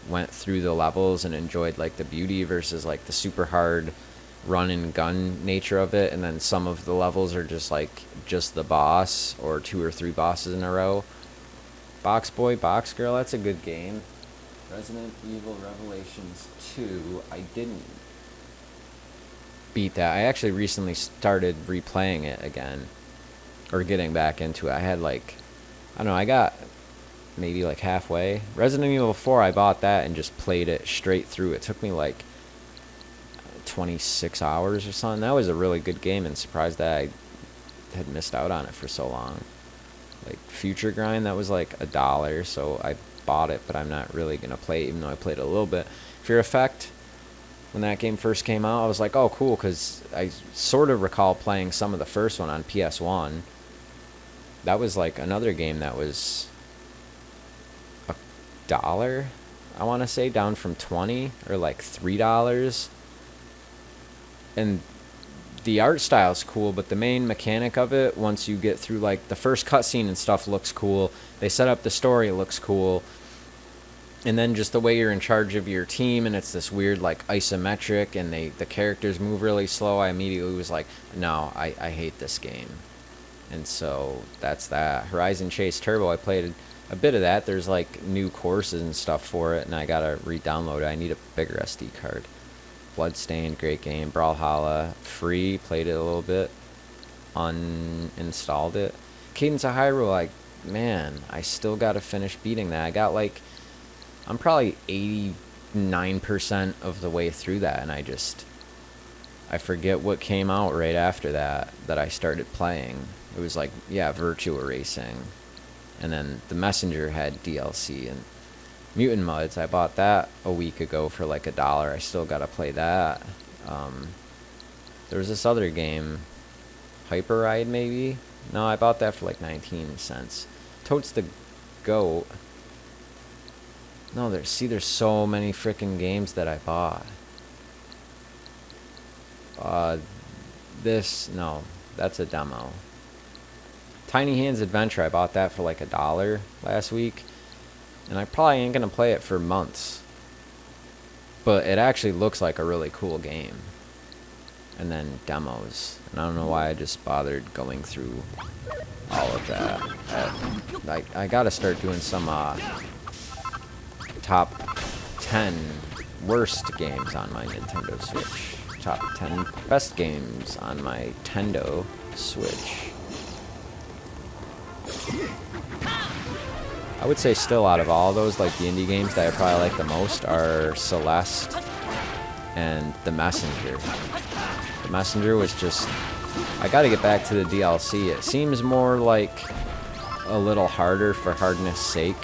went through the levels and enjoyed like the beauty versus like the super hard run and gun nature of it, and then some of the levels are just like just the boss or 2 or 3 bosses in a row. Box Boy, Box Girl, that's a good game. Resident Evil Revelations 2, I didn't beat that. I actually recently started replaying it again, or getting back into it. I had like, I don't know, I got maybe like halfway. Resident Evil 4, I bought that and just played it straight through. It took me like 26 hours or something. That was a really good game, and surprised that I had missed out on it for so long. Like Future Grind, that was like $1, so I bought it, but I'm not really going to play it, even though I played it a little bit. Fear Effect, when that game first came out, I was like, oh, cool, because I sort of recall playing some of the first one on PS1. That was like another game that was $1, I want to say, down from 20 or like $3. And the art style's cool, but the main mechanic of it, once you get through like the first cutscene and stuff, looks cool. They set up the story, it looks cool. And then just the way you're in charge of your team, and it's this weird like isometric, and the characters move really slow. I immediately was like, no, I hate this game. And so that's that. Horizon Chase Turbo, I played a bit of that. There's like new courses and stuff for it, and I gotta re-download it. I need a bigger SD card. Bloodstained, great game. Brawlhalla, free, played it a little bit. Uninstalled it. Cadence of Hyrule, man, I still got to finish beating that. I got I'm probably 89% of the way through that, and I forget what came out right after that I started playing. It was Virtua Racing. And then The Messenger had DLC, and Mutant Muds, I bought that a week ago for $1. I still got to play that. There was this other game, Hyper Ride maybe? No, I bought that for 19 cents. Totes the Goat. No, there's so many freaking games that I bought. No, that's a demo. Tiny Hands Adventure, I bought that for $1 last week. And I probably ain't gonna play it for months. But it actually looks like a really cool game. And then demos. And I don't know why I just bothered going through all of that. I gotta start doing some top 10 worst games on my Nintendo Switch. Top 10 best games on my Nintendo Switch. I would say still out of all of those, the indie games that I probably like the most are Celeste and The Messenger. The Messenger was just... I gotta get back to the DLC. It seems more like a little harder for hardness sake.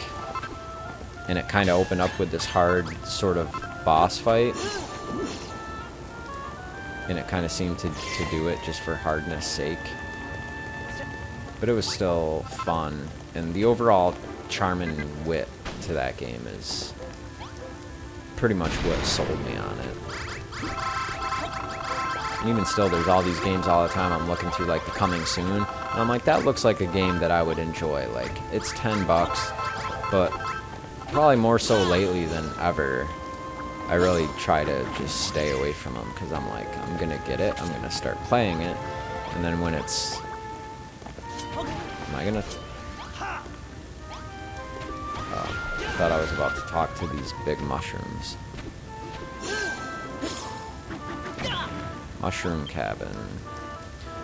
And it kind of opened up with this hard sort of boss fight. And it kind of seemed to do it just for hardness sake. But it was still fun. And the overall charm and wit to that game is pretty much what sold me on it. And even still, there's all these games all the time I'm looking through, the coming soon. And I'm like, that looks like a game that I would enjoy. It's $10, but probably more so lately than ever. I really try to just stay away from them because I'm I'm gonna get it, I'm gonna start playing it, and then when it's... Am I gonna... I thought I was about to talk to these big mushrooms. Mushroom Cabin.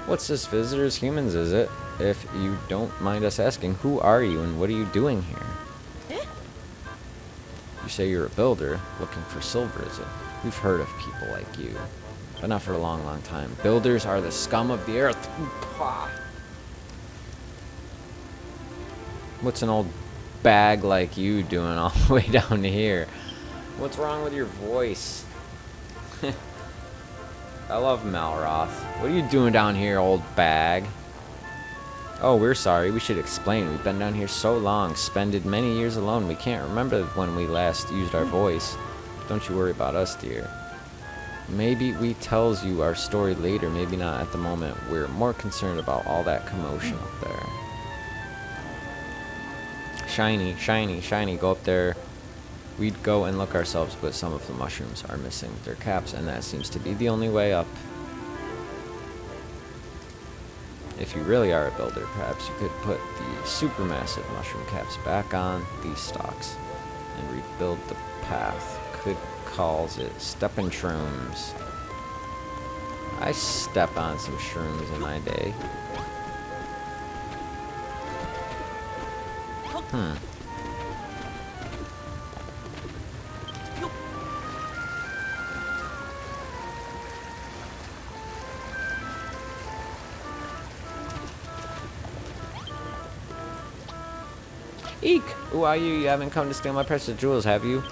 What's this, visitors? Humans, is it? If you don't mind us asking, who are you and what are you doing here? You say you're a builder, looking for silver, is it? We've heard of people like you, but not for a long, long time. Builders are the scum of the earth. What's an old bag like you doing all the way down to here? What's wrong with your voice? I love Malroth. What are you doing down here, old bag? Oh, we're sorry. We should explain. We've been down here so long, spended many years alone. We can't remember when we last used our voice. Don't you worry about us, dear. Maybe we tells you our story later, maybe not at the moment. We're more concerned about all that commotion up there. Shiny, shiny, shiny, go up there. We'd go and look ourselves, but some of the mushrooms are missing their caps, and that seems to be the only way up. If you really are a builder, perhaps you could put the supermassive mushroom caps back on these stalks and rebuild the path. Could calls it stepping shrooms. I step on some shrooms in my day. Eek! Who are you? You haven't come to steal my precious jewels, have you?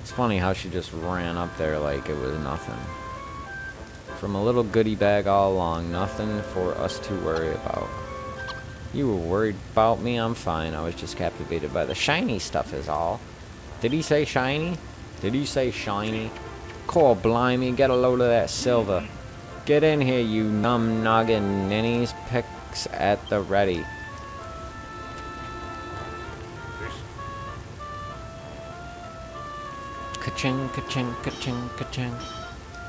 It's funny how she just ran up there like it was nothing. From a little goodie bag all along, nothing for us to worry about. You were worried about me? I'm fine. I was just captivated by the shiny stuff is all. Did he say shiny? Did he say shiny? Cool, blimey, get a load of that silver. Get in here, you numb-noggin ninnies. Picks at the ready. Ka-ching, ka-ching, ka-ching, ka-ching.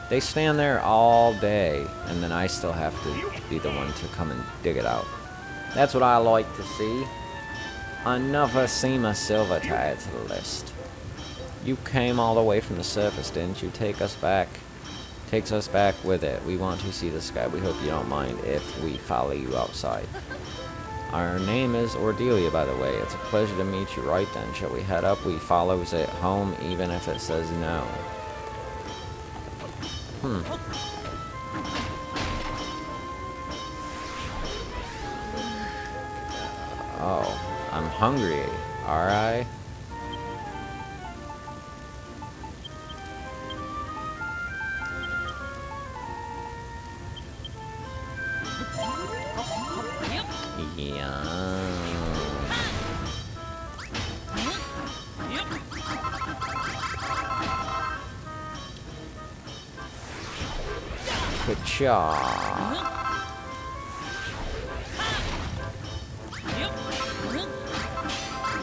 They stand there all day, and then I still have to be the one to come and dig it out. That's what I like to see. Another seam of silver tied to the list. You came all the way from the surface, didn't you? Take us back. Takes us back with it. We want to see the sky. We hope you don't mind if we follow you outside. Our name is Ordelia, by the way. It's a pleasure to meet you. Right then, shall we head up? We follows it home, even if it says no. Oh, I'm hungry. Are I? Yeah. Ka-cha.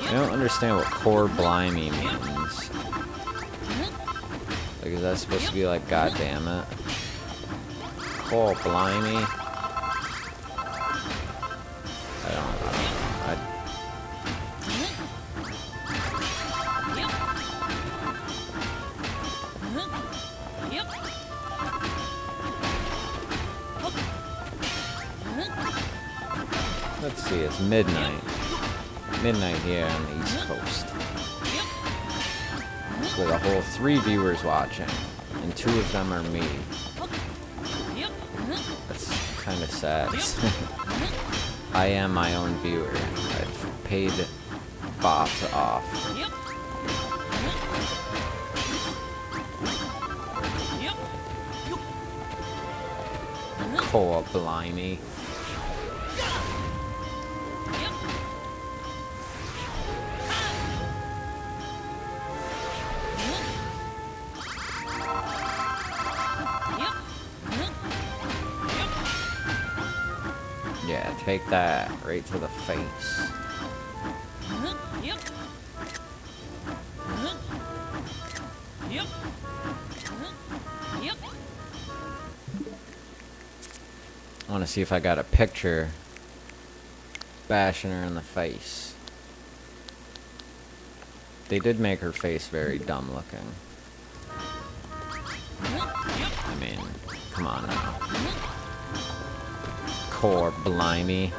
I don't understand what core blimey means. Like, is that supposed to be like, God damn it? Core blimey? I don't know. Let's see, it's midnight. Midnight here on the East Coast. With a whole 3 viewers watching, and 2 of them are me. That's kind of sad. I am my own viewer. I've paid Bob off. Core blimey. Yeah, take that right to the face. I want to see if I got a picture bashing her in the face. They did make her face very dumb looking. I mean, come on now. Core blimey.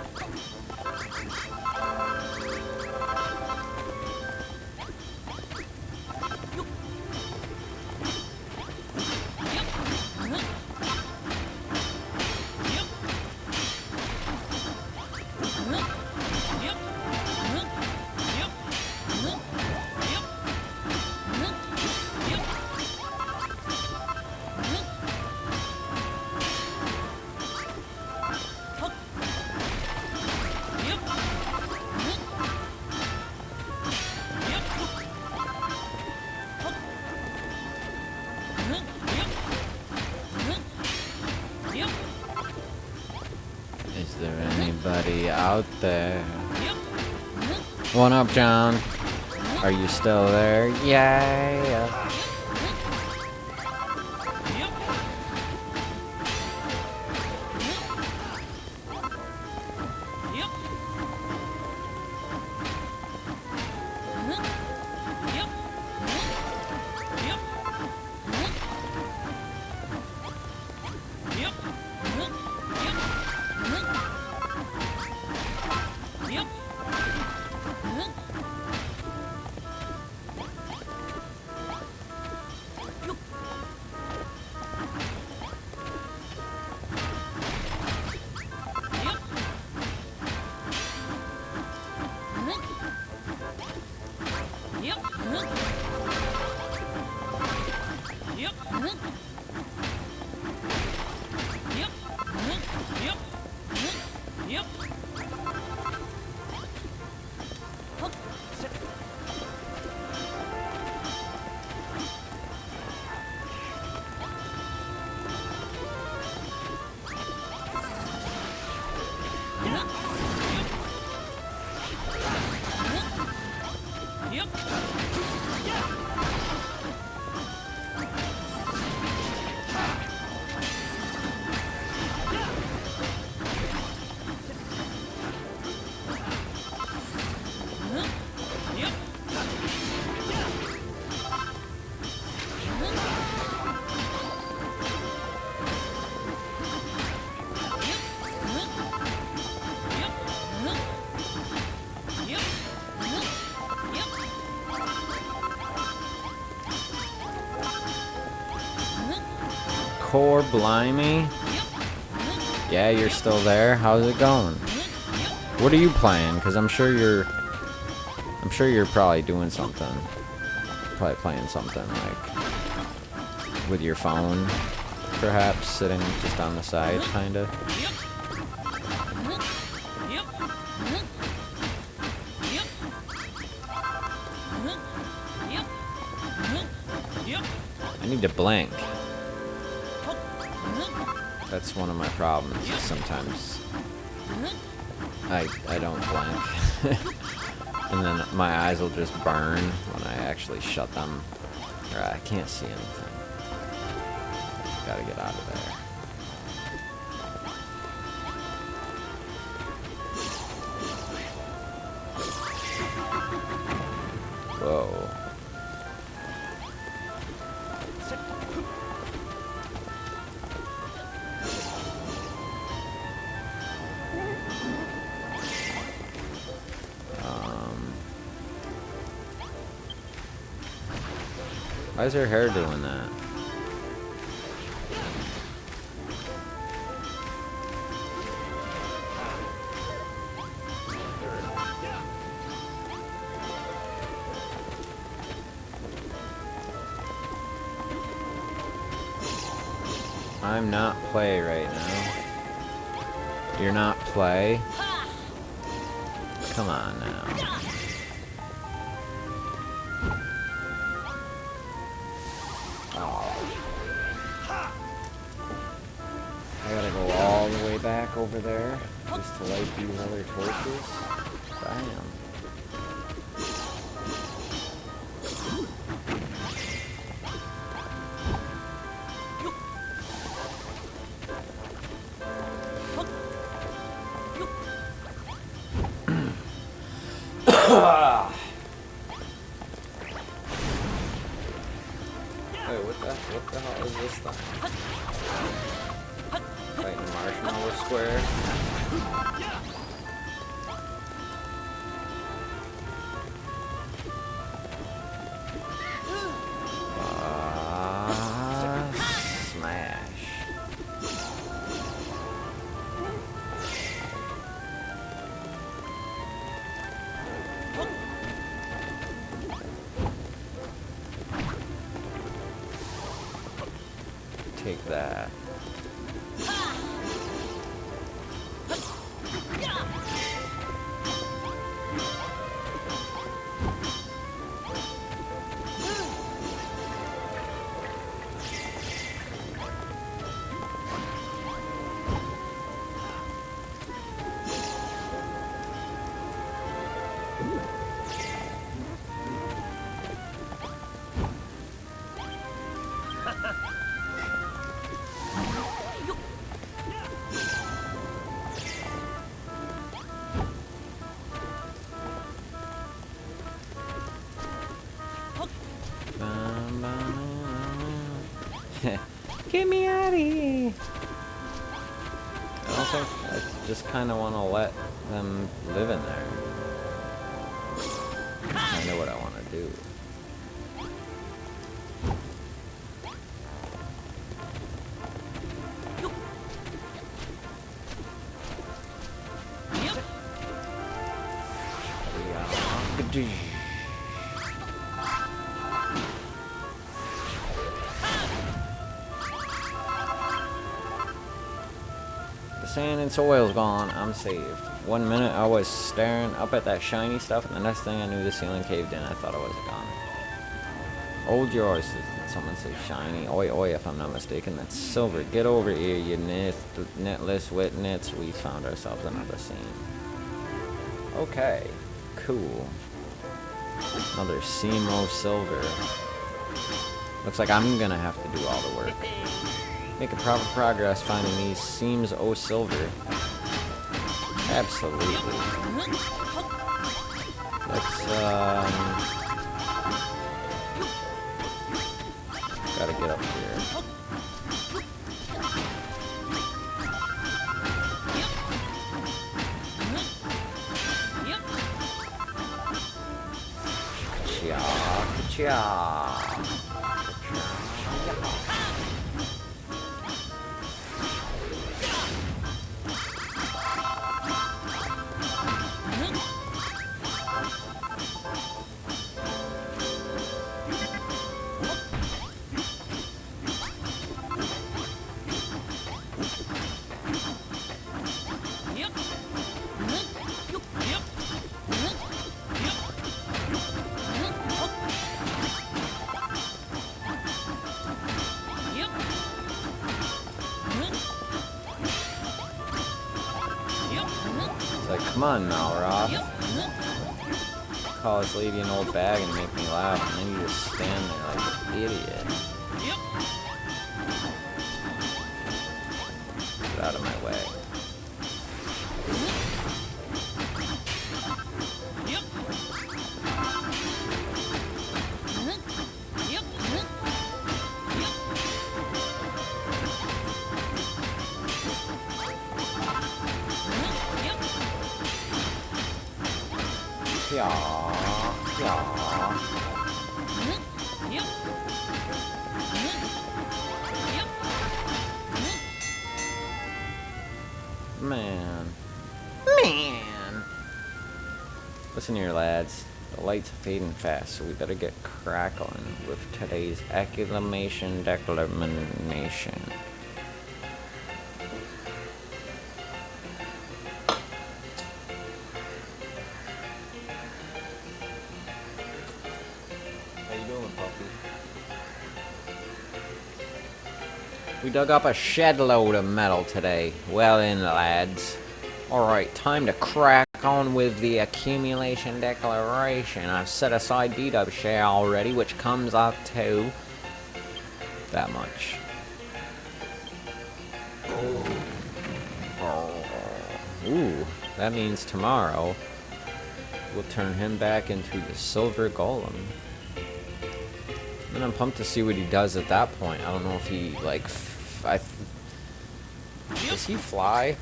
Is there anybody out there? What up, John? Are you still there? Yeah. core, blimey. Yeah, you're still there. How's it going? What are you playing? Because I'm sure you're probably doing something. Probably playing something like with your phone, perhaps sitting just on the side, kinda. I need to blink. That's one of my problems. Sometimes I don't blink. And then my eyes will just burn when I actually shut them. Or I can't see anything. Gotta get out of there. Whoa. Why is her hair doing that? I'm not play right now. You're not play? Come on now. I gotta go all the way back over there just to light these other torches. Damn. Wait, what the hell is this thing? Fighting Marshmallow Square. Smash. Take that. Get me out of here! I don't think I just kind of want to let them live in there. That's kind of what I want to do. The sand and soil's gone. I'm saved. 1 minute I was staring up at that shiny stuff, and the next thing I knew the ceiling caved in. I thought I was gone. Hold yours. Did someone say shiny? Oi oi, if I'm not mistaken. That's silver. Get over here, you netless witness. We found ourselves another scene. Okay. Cool. Another Semo silver. Looks like I'm gonna have to do all the work. Making proper progress finding these seams o silver. Absolutely. Let's gotta get up here. Cha. Come on now, Roth. Call this lady an old bag and make me laugh, and then you just stand there like an idiot. Get out of my way. Yeah, yeah. Man. Listen here, lads. The light's fading fast, so we better get crackling with today's acclamation declaration. How you doing, puppy? We dug up a shed load of metal today. Well in, lads. Alright, time to crack on with the accumulation declaration. I've set aside D-Dub share already, which comes up to that much. Ooh, that means tomorrow we'll turn him back into the silver golem. And I'm pumped to see what he does at that point. I don't know if he, like, does he fly?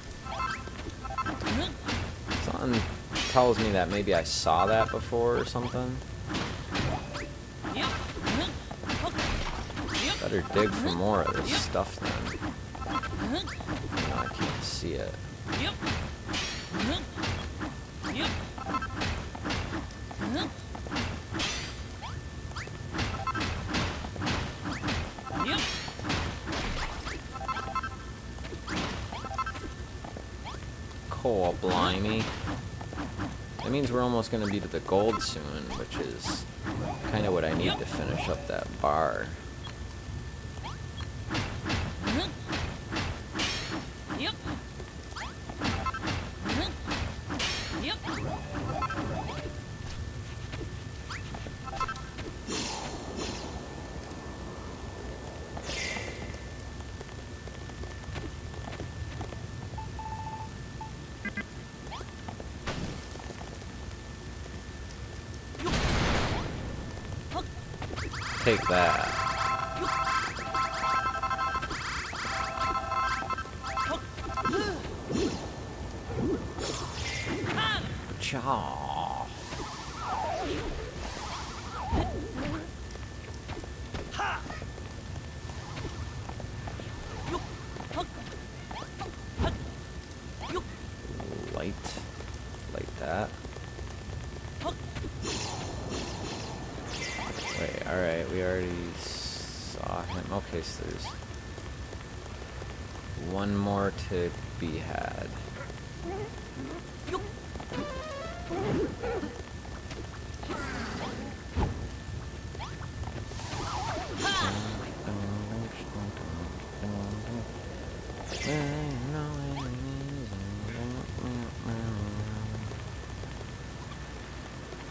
Something tells me that maybe I saw that before or something. Better dig for more of this stuff then. No, I can't see it. Coal, blimey. That means we're almost going to be to the gold soon, which is kind of what I need to finish up that bar. Take that. Cha. Light that. Wait, alright, we already saw him. Okay, so there's one more to be had.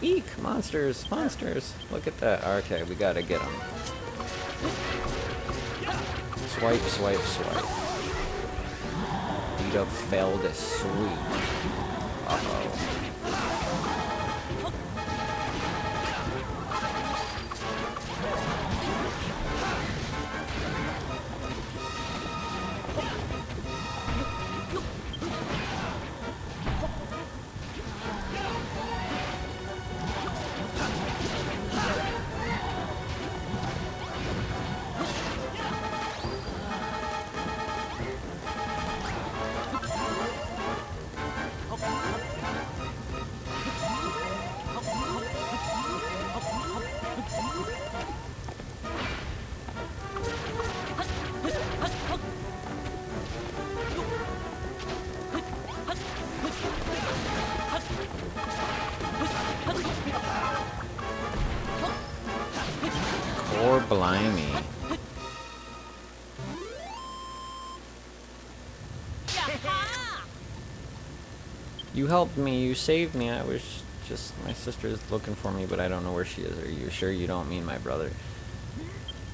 Eek! Monsters! Monsters! Look at that. Okay, we gotta get them. Swipe, swipe, swipe. Beat up failed to sweep. Uh-oh. Or blimey. You You helped me. You saved me. I was just... My sister is looking for me, but I don't know where she is. Are you sure you don't mean my brother?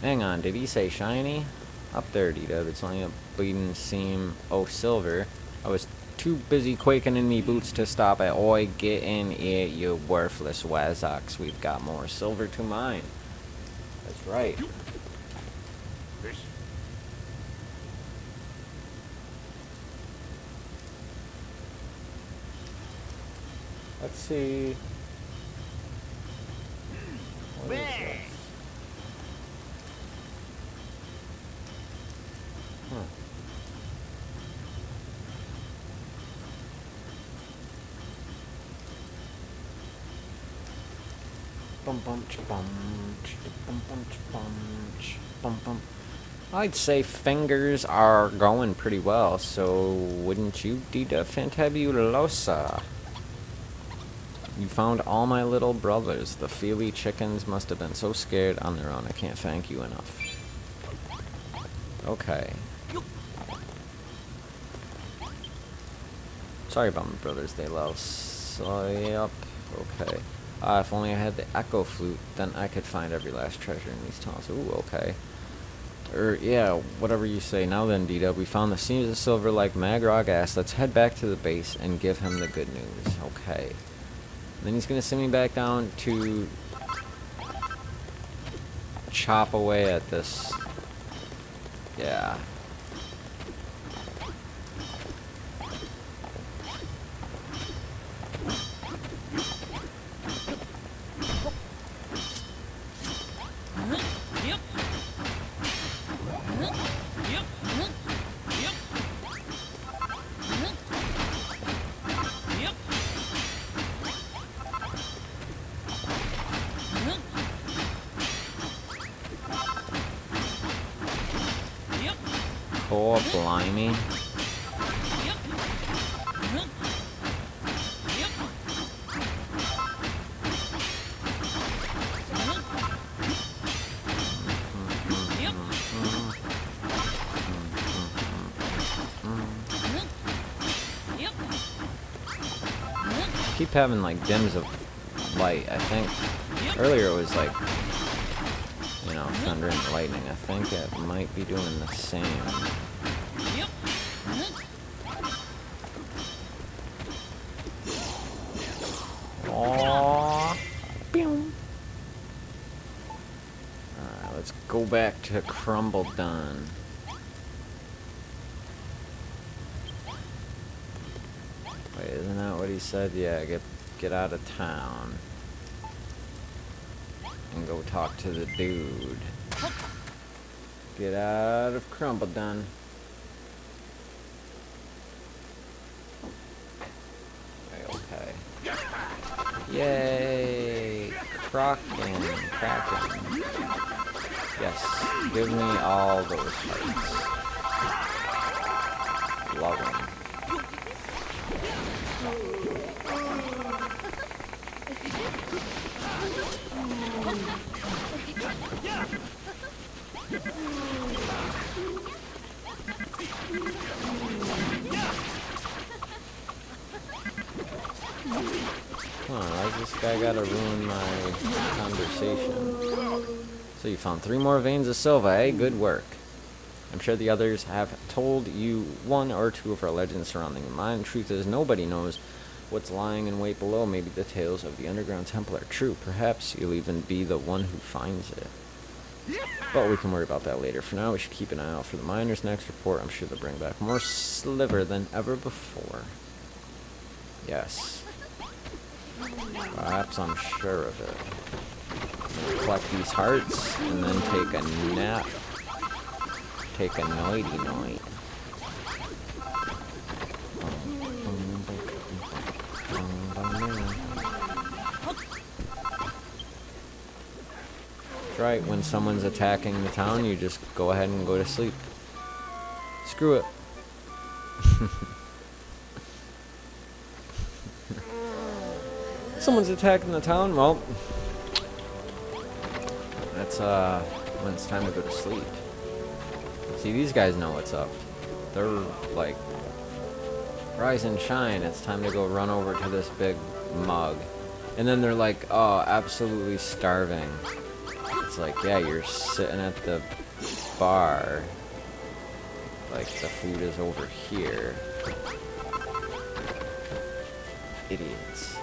Hang on. Did he say shiny? Up there, D-Dub. It's only a bleeding seam. Oh, silver. I was too busy quaking in me boots to stop at. Oi, get in here, you worthless Wazox. We've got more silver to mine. That's right. Let's see. What is this? Huh. Bum bum bum bum bum bum bum. I'd say fingers are going pretty well, so wouldn't you, Dita Fantabulosa? You found all my little brothers. The Feely chickens must have been so scared on their own. I can't thank you enough. Okay. Sorry about my brothers, they love. So, yep. Okay. If only I had the echo flute, then I could find every last treasure in these tunnels. Ooh, okay. Yeah, whatever you say. Now then, D-Dub, we found the seams of silver like Magrog asked. Let's head back to the base and give him the good news. Okay. Then he's gonna send me back down to chop away at this. Yeah. Oh, blimey. Keep having like dims of light. I think earlier it was like, you know, thunder and lightning. I think it might be doing the same. Aww. Alright, let's go back to Crumble Dun. Wait, isn't that what he said? Yeah, get out of town. And go talk to the dude. Get out of Crumble Dun. Okay. Yay! Kraken. Yes, give me all those hearts. Love them. Why's this guy gotta ruin my conversation? So you found 3 more veins of silver, eh? Good work. I'm sure the others have told you 1 or 2 of our legends surrounding the mine. The truth is, nobody knows what's lying in wait below. Maybe the tales of the underground temple are true. Perhaps you'll even be the one who finds it. But we can worry about that later. For now, we should keep an eye out for the miners' next report. I'm sure they'll bring back more sliver than ever before. Yes. Perhaps I'm sure of it. I'm gonna collect these hearts and then take a nap. Take a nighty night. That's right, when someone's attacking the town, you just go ahead and go to sleep. Screw it. Someone's attacking the town, well, that's when it's time to go to sleep. See, these guys know what's up. They're like rise and shine. It's time to go run over to this big mug. And then they're like, oh, absolutely starving. It's like, yeah, you're sitting at the bar. Like, the food is over here. Idiots.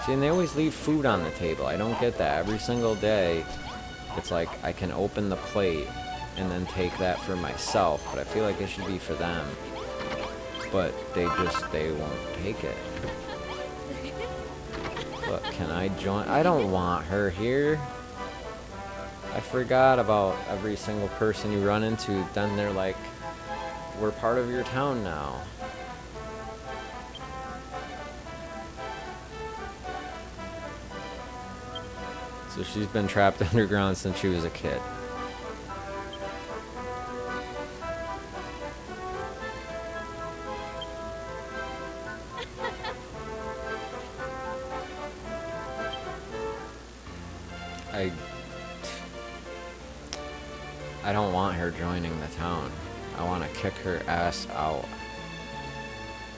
See, and they always leave food on the table. I don't get that. Every single day, it's like I can open the plate and then take that for myself, but I feel like it should be for them. But they won't take it. Look, can I join? I don't want her here. I forgot about every single person you run into. Then they're like, we're part of your town now. So she's been trapped underground since she was a kid. I don't want her joining the town. I want to kick her ass out.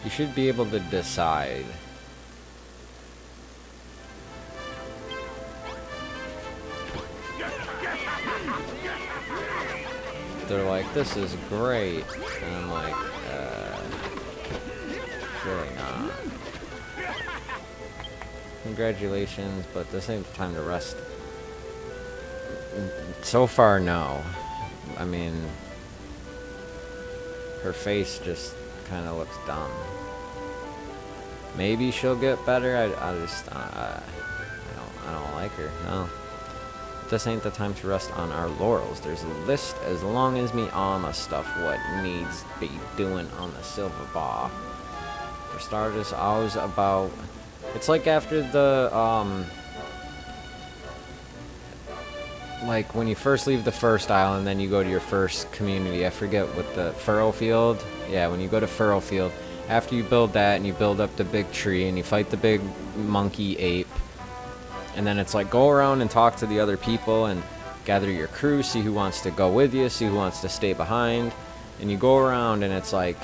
You should be able to decide. They're like, this is great. And I'm like, really not. Congratulations, but this ain't the time to rest. So far, no. I mean, her face just kind of looks dumb. Maybe she'll get better. I don't like her. No. This ain't the time to rest on our laurels. There's a list as long as me armor stuff what needs to be doing on the silver bar. For starters, I was about... It's like after the, like when you first leave the first island, then you go to your first community. I forget what the... Furrow Field? Yeah, when you go to Furrow Field, after you build that and you build up the big tree and you fight the big monkey ape, and then it's like go around and talk to the other people and gather your crew, see who wants to go with you, see who wants to stay behind. And you go around and it's like,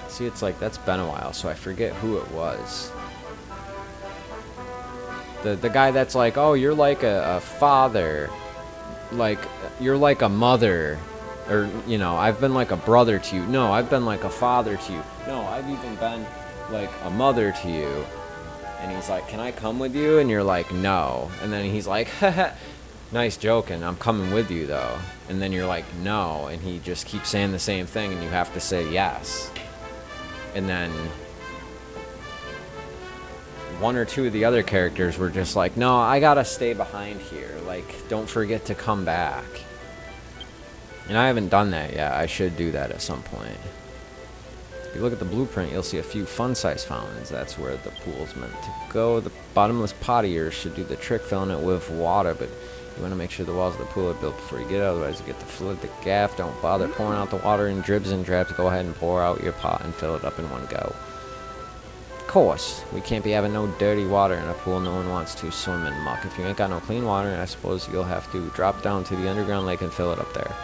see, it's like, that's been a while, so I forget who it was. The guy that's like, oh, you're like a father. Like, you're like a mother. Or, you know, I've been like a brother to you. No, I've been like a father to you. No, I've even been like a mother to you. And he's like, can I come with you? And you're like, no. And then he's like, haha, nice joking. I'm coming with you, though. And then you're like, no. And he just keeps saying the same thing, and you have to say yes. And then one or two of the other characters were just like, no, I gotta stay behind here. Like, don't forget to come back. And I haven't done that yet. I should do that at some point. If you look at the blueprint, you'll see a few fun-size fountains. That's where the pool's meant to go. The bottomless pot eaters should do the trick, filling it with water, but you want to make sure the walls of the pool are built before you get it, otherwise you get the flood, the gaff. Don't bother pouring out the water in dribs and drabs. Go ahead and pour out your pot and fill it up in one go. Of course, we can't be having no dirty water in a pool no one wants to swim in muck. If you ain't got no clean water, I suppose you'll have to drop down to the underground lake and fill it up there.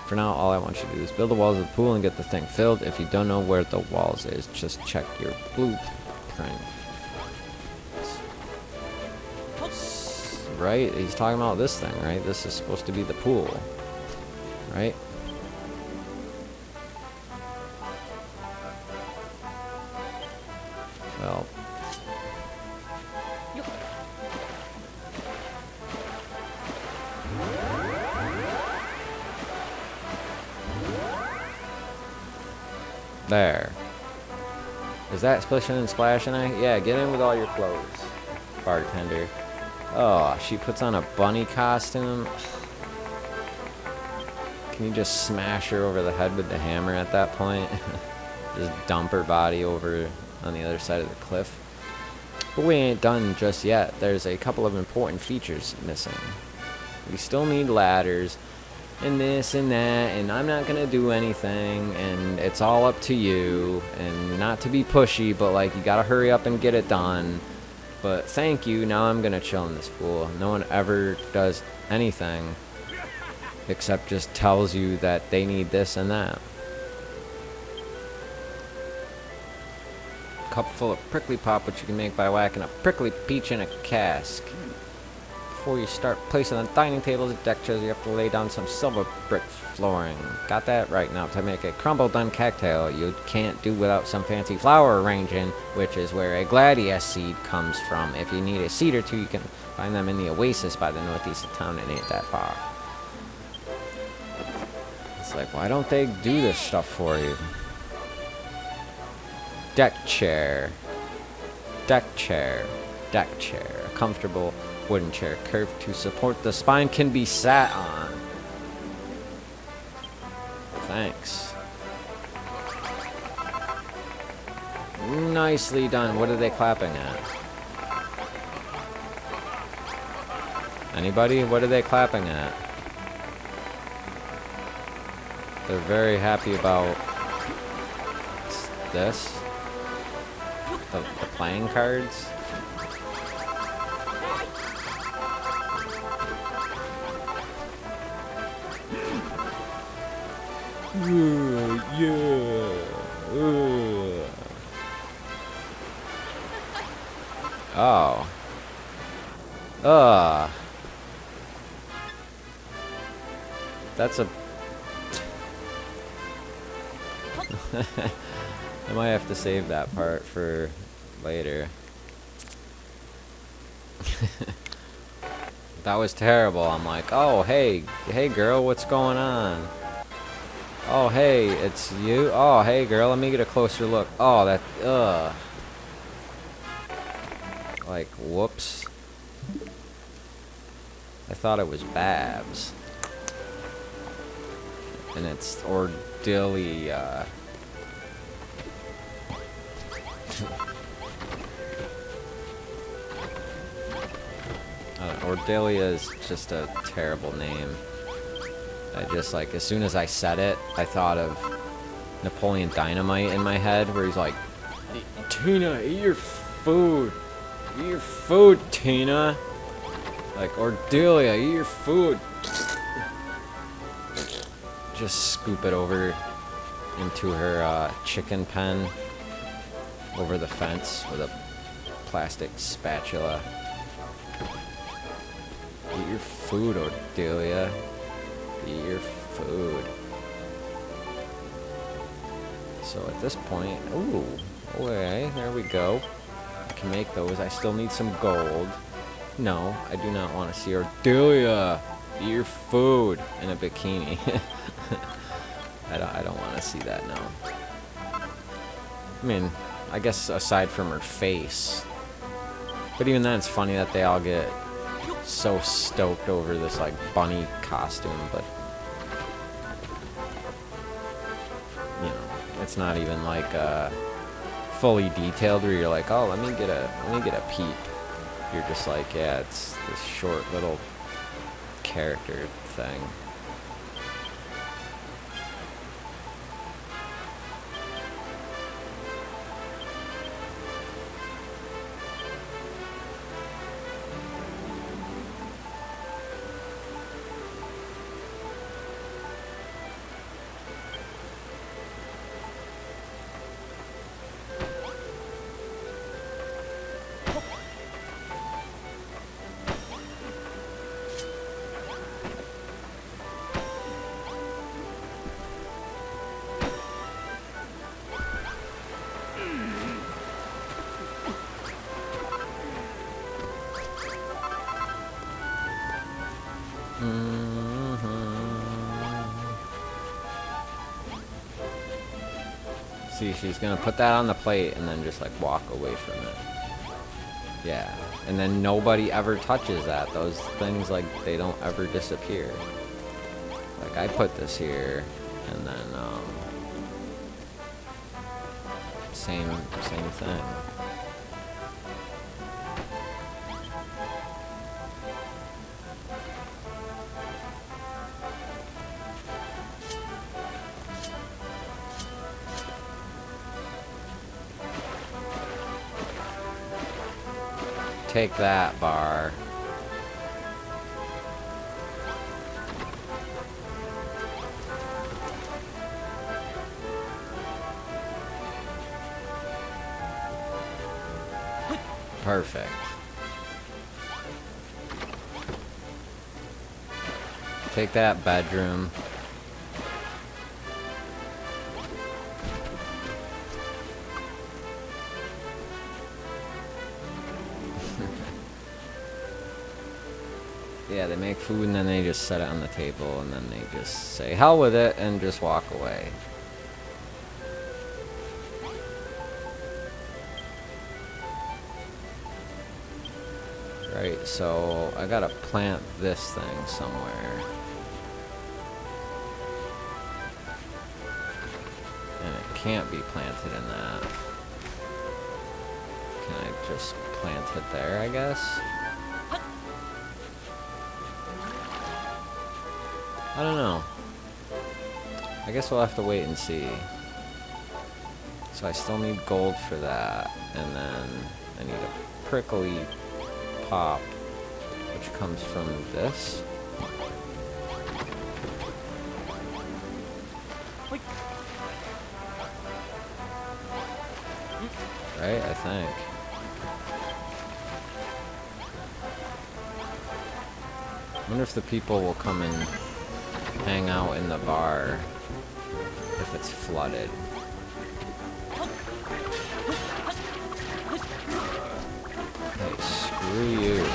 For now, all I want you to do is build the walls of the pool and get the thing filled. If you don't know where the walls is, just check your blueprint. Right? He's talking about this thing, right? This is supposed to be the pool. Right? Well... There. Is that splishing and splashing? Yeah, get in with all your clothes, bartender. Oh, she puts on a bunny costume. Can you just smash her over the head with the hammer at that point? Just dump her body over on the other side of the cliff. But we ain't done just yet. There's a couple of important features missing. We still need ladders, and this and that, and I'm not gonna do anything, and it's all up to you, and not to be pushy, but like, you gotta hurry up and get it done. But thank you, now I'm gonna chill in this pool. No one ever does anything except just tells you that they need this and that. Cup full of prickly pop, which you can make by whacking a prickly peach in a cask. Before you start placing on dining tables and deck chairs, you have to lay down some silver brick flooring. Got that right. Now, to make a crumble done cocktail, you can't do without some fancy flower arranging, which is where a gladius seed comes from. If you need a seed or two, you can find them in the oasis by the northeast of town. It ain't that far. It's like, why don't they do this stuff for you? Deck chair. Deck chair. Deck chair. A comfortable wooden chair curved to support the spine can be sat on. Thanks. Nicely done. What are they clapping at? Anybody? What are they clapping at? They're very happy about this. The playing cards. Oh. That's a... I might have to save that part for later. That was terrible. I'm like, oh, hey girl, what's going on? Oh, hey, it's you? Oh, hey, girl, let me get a closer look. Oh, that, like, whoops. I thought it was Babs. And it's Ordelia. Ordelia is just a terrible name. I just, like, as soon as I said it, I thought of Napoleon Dynamite in my head, where he's like, Tina, eat your food. Eat your food, Tina. Like, Ordelia, eat your food. Just scoop it over into her chicken pen over the fence with a plastic spatula. Eat your food, Ordelia. Eat your food. So at this point, ooh, okay, there we go. I can make those. I still need some gold. No, I do not want to see Ordelia. Eat your food in a bikini. I don't want to see that, no. I mean, I guess aside from her face. But even then, it's funny that they all get so stoked over this, like, bunny costume, but you know, it's not even like fully detailed where you're like, oh, let me get a peep. You're just like, yeah, it's this short little character thing. See, she's gonna put that on the plate and then just like walk away from it. Yeah, and then nobody ever touches that. Those things, like, they don't ever disappear. Like, I put this here, and then same thing. take that bar. Perfect. Take that bedroom. Yeah, they make food and then they just set it on the table and then they just say hell with it and just walk away. Right, so I gotta plant this thing somewhere. And it can't be planted in that. Can I just plant it there, I guess? I don't know. I guess we'll have to wait and see. So I still need gold for that. And then I need a prickly pop, which comes from this. Right, I think. I wonder if the people will come and hang out in the bar if it's flooded. Hey, screw you.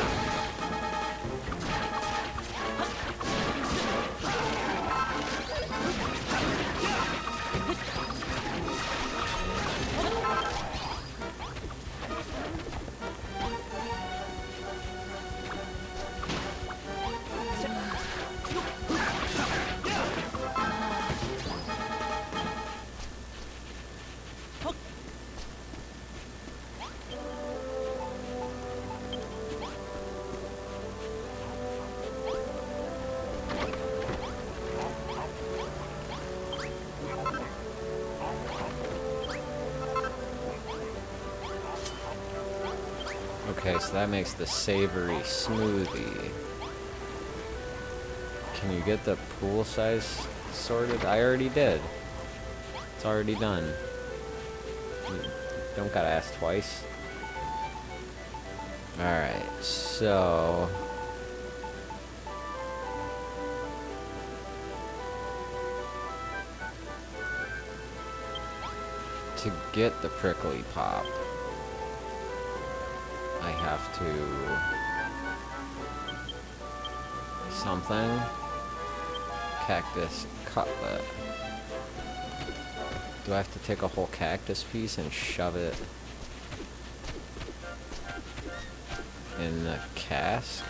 Okay, so that makes the savory smoothie. Can you get the pool size sorted? I already did. It's already done. You don't gotta ask twice. Alright, so... to get the prickly pop, I have to... something. Cactus cutlet. Do I have to take a whole cactus piece and shove it in the cask?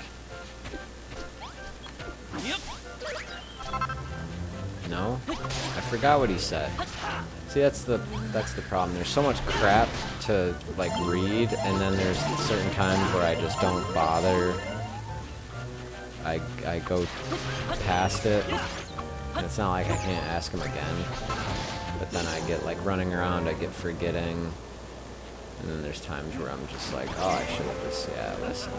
No? I forgot what he said. See, that's the problem. There's so much crap to like read, and then there's certain times where I just don't bother. I go past it, and it's not like I can't ask him again. But then I get like running around, I get forgetting, and then there's times where I'm just like, oh, I should have just, yeah, listened.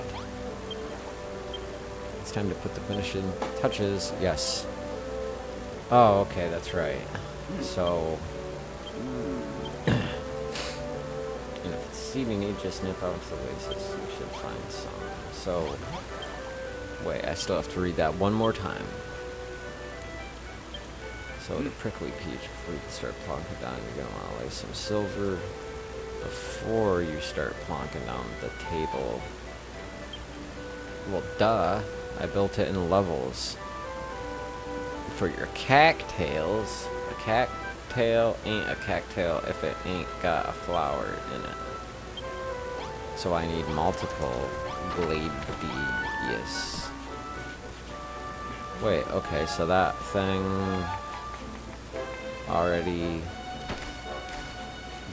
It's time to put the finishing touches. Yes. Oh, okay, that's right. So, and if it's deceiving you, just nip out the oasis. You should find some. So, wait, I still have to read that one more time. So the prickly peach, before you can start plonking down, you're gonna wanna lay some silver before you start plonking down the table. Well, duh, I built it in levels. For your cattails, a cattail ain't a cattail if it ain't got a flower in it. So I need multiple gladius. Wait, okay, so that thing already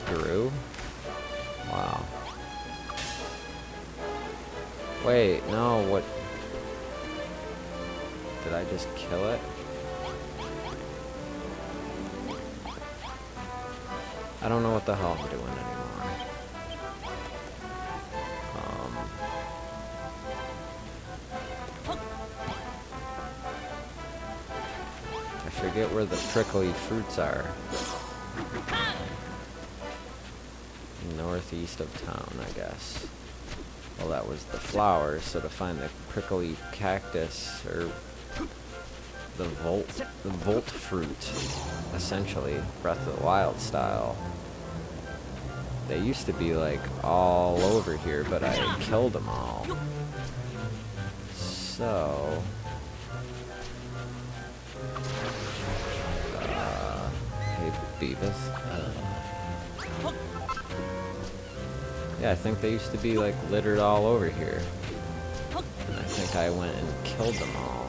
grew? Wow. Wait, no, what? Did I just kill it? I don't know what the hell I'm doing anymore. I forget where the prickly fruits are. Northeast of town, I guess. Well, that was the flowers, so to find the prickly cactus, or the volt fruit, essentially, Breath of the Wild style. They used to be like all over here, but I killed them all. So, hey Beavis. Yeah, I think they used to be like littered all over here. And I think I went and killed them all.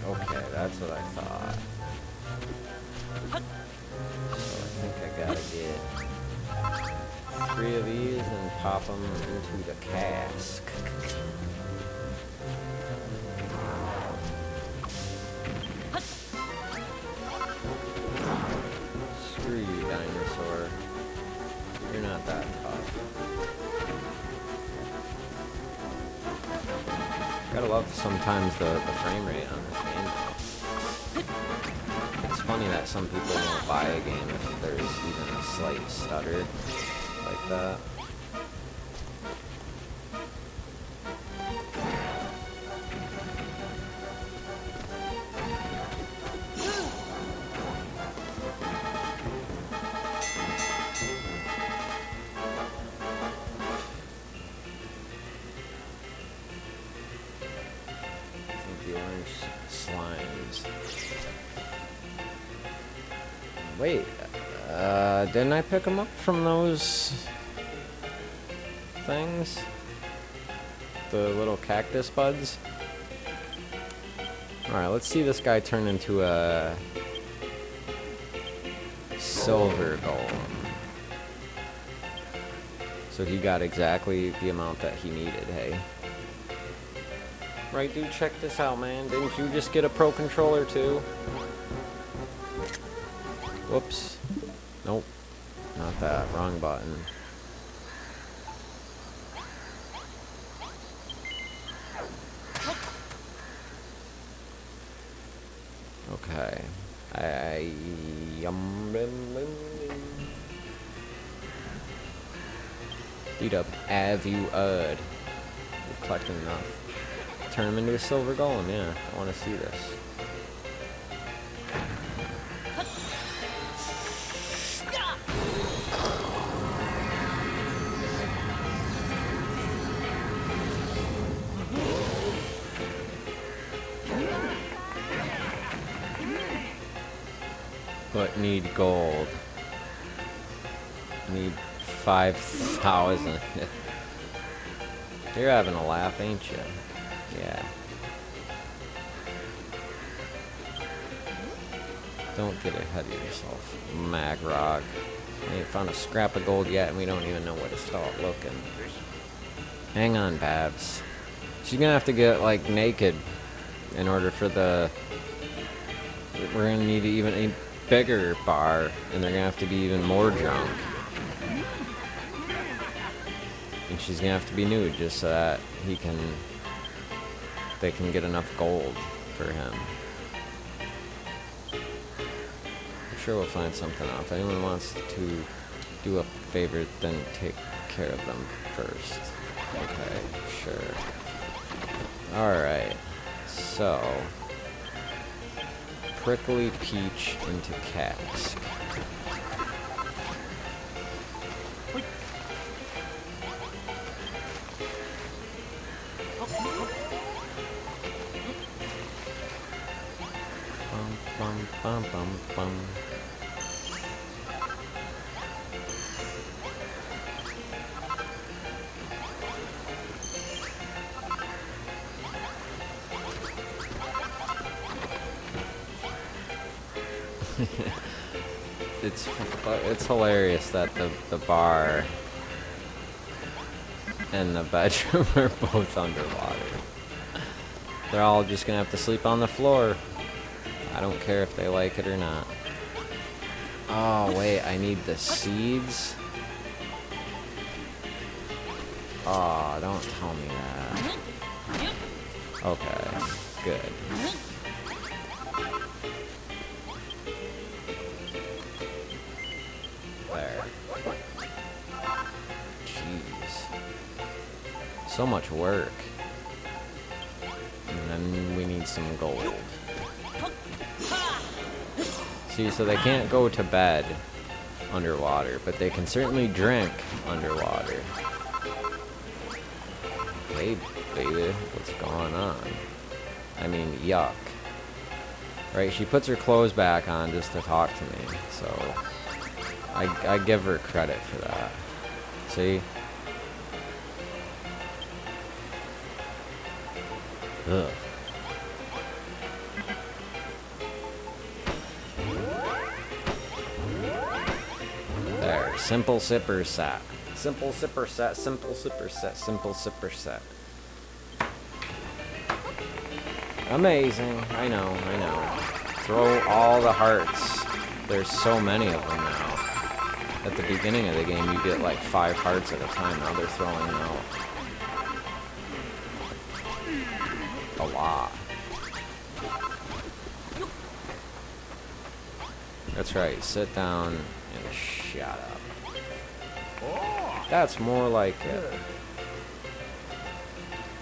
Okay, that's what I thought. So I think I gotta get 3 of these and pop them into the cask. Screw you, dinosaur. You're not that tough. Gotta love sometimes the frame rate on this game. It's funny that some people won't buy a game if there's even a slight stutter like that. The orange slimes. Wait, didn't I pick them up from those things? The little cactus buds? Alright, let's see this guy turn into a silver golem. So he got exactly the amount that he needed, hey? Right, dude, check this out, man. Didn't you just get a Pro Controller, too? Whoops. Nope. Not that. Wrong button. Okay. Beat up Avu-Ud. We've collected enough. Turn him into a silver golem, yeah. I want to see this. But need gold. Need 5,000. You're having a laugh, ain't you? Yeah. Don't get ahead of yourself, Magrog. We ain't found a scrap of gold yet, and we don't even know where to start looking. Hang on, Babs. She's gonna have to get, like, naked in order for the... We're gonna need even a bigger bar, and they're gonna have to be even more drunk. And she's gonna have to be nude just so that he can they can get enough gold for him. I'm sure we'll find something out. If anyone wants to do a favor, then take care of them first. Okay, sure. Alright, so prickly peach into cask. Bum, bum, bum, bum. It's hilarious that the bar and the bedroom are both underwater. They're all just gonna have to sleep on the floor. I don't care if they like it or not. Oh wait, I need the seeds. Oh, don't tell me that. Okay, good. There. Jeez. So much work. And then we need some gold. See, so they can't go to bed underwater, but they can certainly drink underwater. Hey, baby, what's going on? I mean, yuck. Right, she puts her clothes back on just to talk to me, so I give her credit for that. See? Ugh. There, simple sipper set. Simple sipper set, simple sipper set, simple sipper set. Amazing. I know. Throw all the hearts. There's so many of them now. At the beginning of the game, you get like 5 hearts at a time. Now they're throwing out a lot. That's right. Sit down and shut up. That's more like it.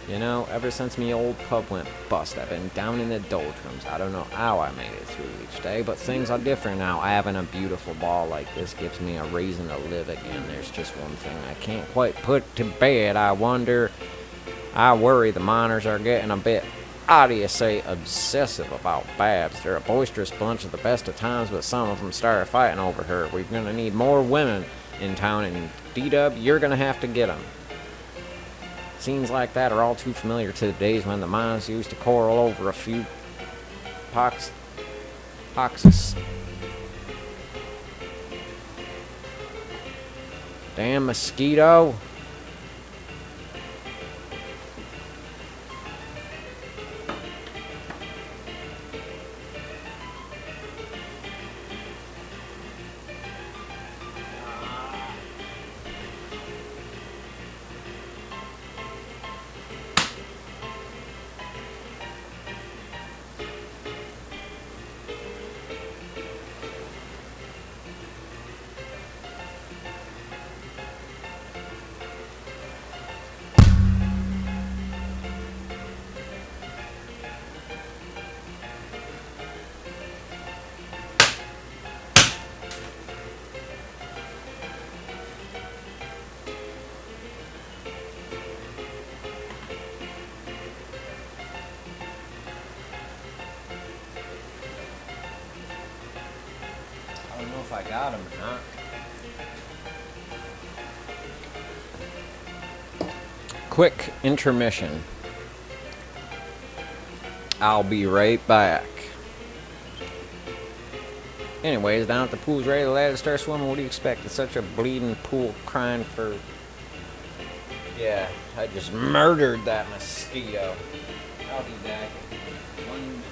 You know, ever since me old pub went bust, I've been down in the doldrums. I don't know how I made it through each day, but things are different now. Having a beautiful ball like this gives me a reason to live again. There's just one thing I can't quite put to bed. I worry the miners are getting a bit, how do you say, obsessive about Babs. They're a boisterous bunch at the best of times, but some of them started fighting over her. We're gonna need more women in town, and D-Dub, you're gonna have to get them. Scenes like that are all too familiar to the days when the miners used to quarrel over a few poxes. Damn mosquito. I don't know if I got him or not. Quick intermission. I'll be right back. Anyways, down at the pool's ready, the lad start swimming. What do you expect? It's such a bleeding pool crying for... Yeah, I just murdered that mosquito. I'll be back. One...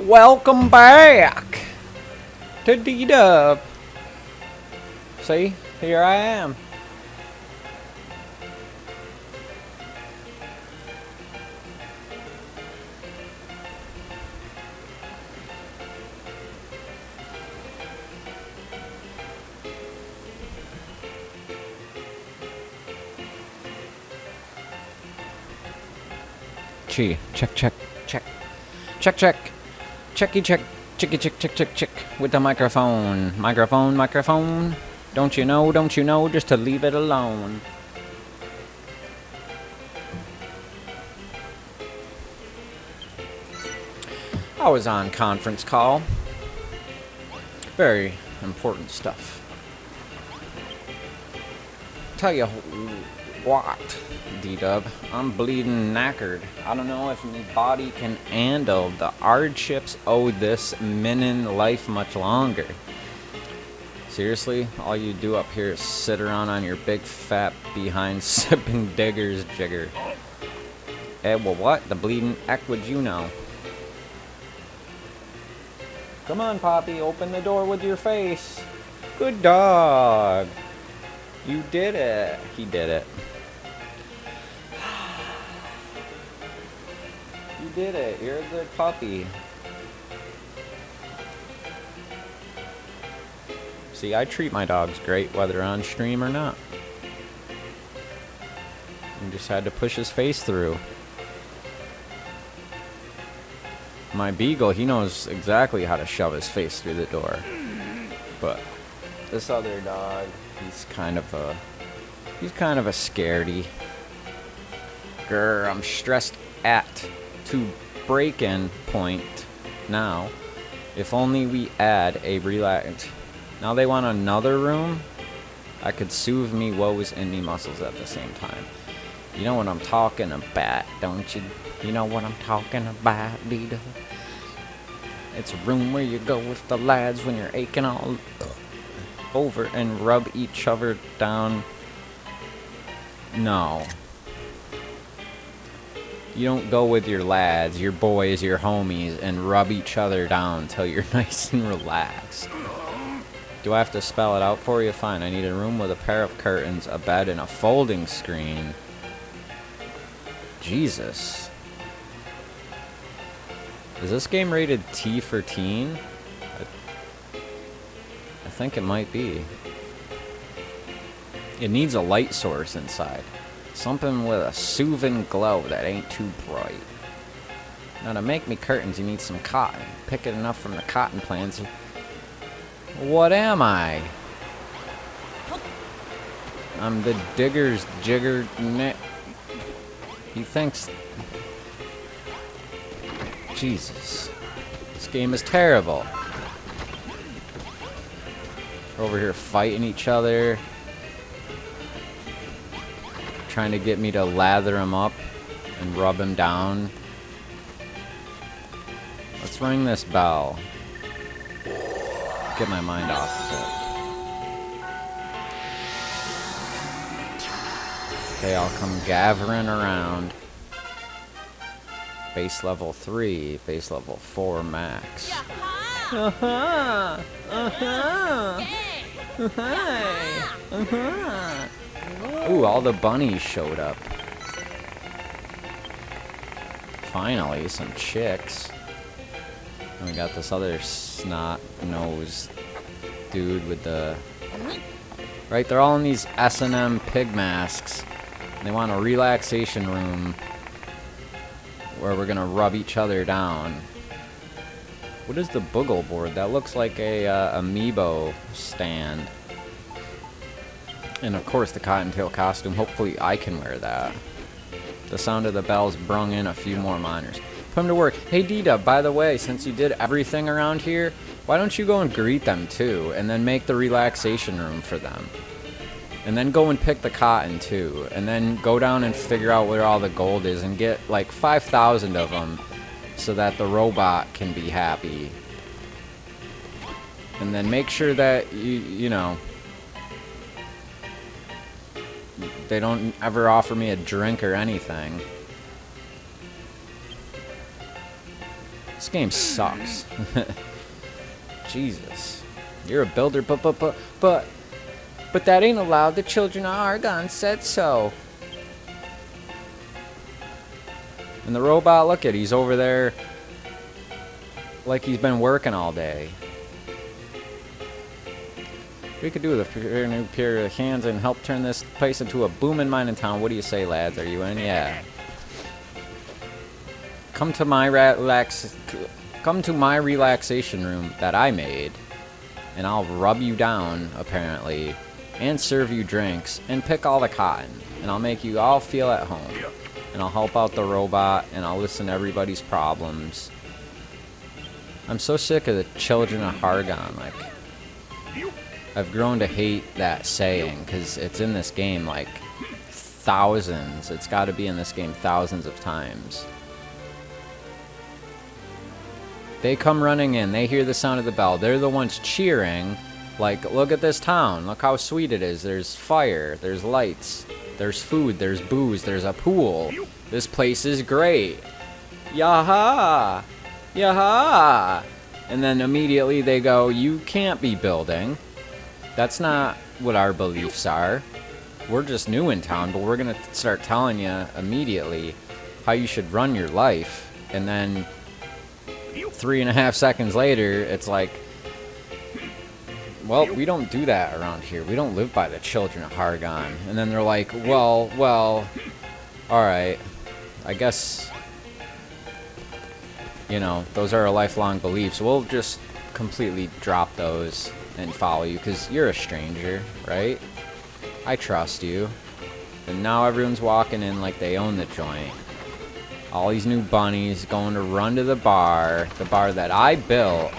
Welcome back to D-Dub. See, here I am. Checky check with the microphone. Don't you know, just to leave it alone. I was on conference call. Very important stuff. Tell you what, D-Dub, I'm bleeding knackered. I don't know if my body can handle the hardships of this minin life much longer. Seriously, all you do up here is sit around on your big fat behind sipping digger's jigger. Eh, well what? The bleeding heck would you know? Come on, Poppy, open the door with your face. Good dog. You did it. He did it. You did it. You're a good puppy. See, I treat my dogs great, whether on stream or not. You just had to push his face through. My beagle, he knows exactly how to shove his face through the door. But this other dog, he's kind of a scaredy. Grr, I'm stressed at to break-in point now. If only we add a relax. Now they want another room? I could soothe me woes and me muscles at the same time. You know what I'm talking about, don't you? You know what I'm talking about, Dita? It's a room where you go with the lads when you're aching all over and rub each other down. No. You don't go with your lads, your boys, your homies, and rub each other down till you're nice and relaxed. Do I have to spell it out for you? Fine, I need a room with a pair of curtains, a bed, and a folding screen. Jesus. Is this game rated T for teen? I think it might be. It needs a light source inside. Something with a soothing glow that ain't too bright. Now to make me curtains, you need some cotton. Pick it enough from the cotton plants. What am I? I'm the digger's jigger net. He thinks... Jesus. This game is terrible. We're over here fighting each other. Trying to get me to lather him up and rub him down. Let's ring this bell. Get my mind off of it. Okay, I'll come gathering around. Base level 3, base level 4 max. Uh-huh. Uh-huh. Uh-huh. Ooh, all the bunnies showed up. Finally, some chicks. And we got this other snot-nosed dude with the... Right, they're all in these S&M pig masks. They want a relaxation room where we're gonna rub each other down. What is the boogle board? That looks like a amiibo stand. And of course the cottontail costume. Hopefully I can wear that. The sound of the bells brung in a few more miners. Put them to work. Hey D-Dub, by the way, since you did everything around here, why don't you go and greet them too, and then make the relaxation room for them? And then go and pick the cotton too, and then go down and figure out where all the gold is and get like 5,000 of them so that the robot can be happy. And then make sure that you know, they don't ever offer me a drink or anything. This game sucks. Jesus. You're a builder, but that ain't allowed. The children of Argon said so. And the robot, look at, he's over there like he's been working all day. We could do with a new pair of hands and help turn this place into a booming mining town. What do you say, lads? Are you in? Yeah. Come to my relaxation room that I made, and I'll rub you down, apparently, and serve you drinks, and pick all the cotton, and I'll make you all feel at home, and I'll help out the robot, and I'll listen to everybody's problems. I'm so sick of the children of Hargon. Like, I've grown to hate that saying, because it's in this game, like, thousands. It's got to be in this game thousands of times. They come running in. They hear the sound of the bell. They're the ones cheering. Like, look at this town. Look how sweet it is. There's fire. There's lights. There's food. There's booze. There's a pool. This place is great. Yaha! Yaha! And then immediately they go, you can't be building. That's not what our beliefs are. We're just new in town, but we're going to start telling you immediately how you should run your life. And then 3.5 seconds later, it's like, well, we don't do that around here. We don't live by the children of Hargon. And then they're like, well, alright. I guess, you know, those are our lifelong beliefs. We'll just completely drop those and follow you, because you're a stranger, right? I trust you. And now everyone's walking in like they own the joint. All these new bunnies going to run to the bar that I built.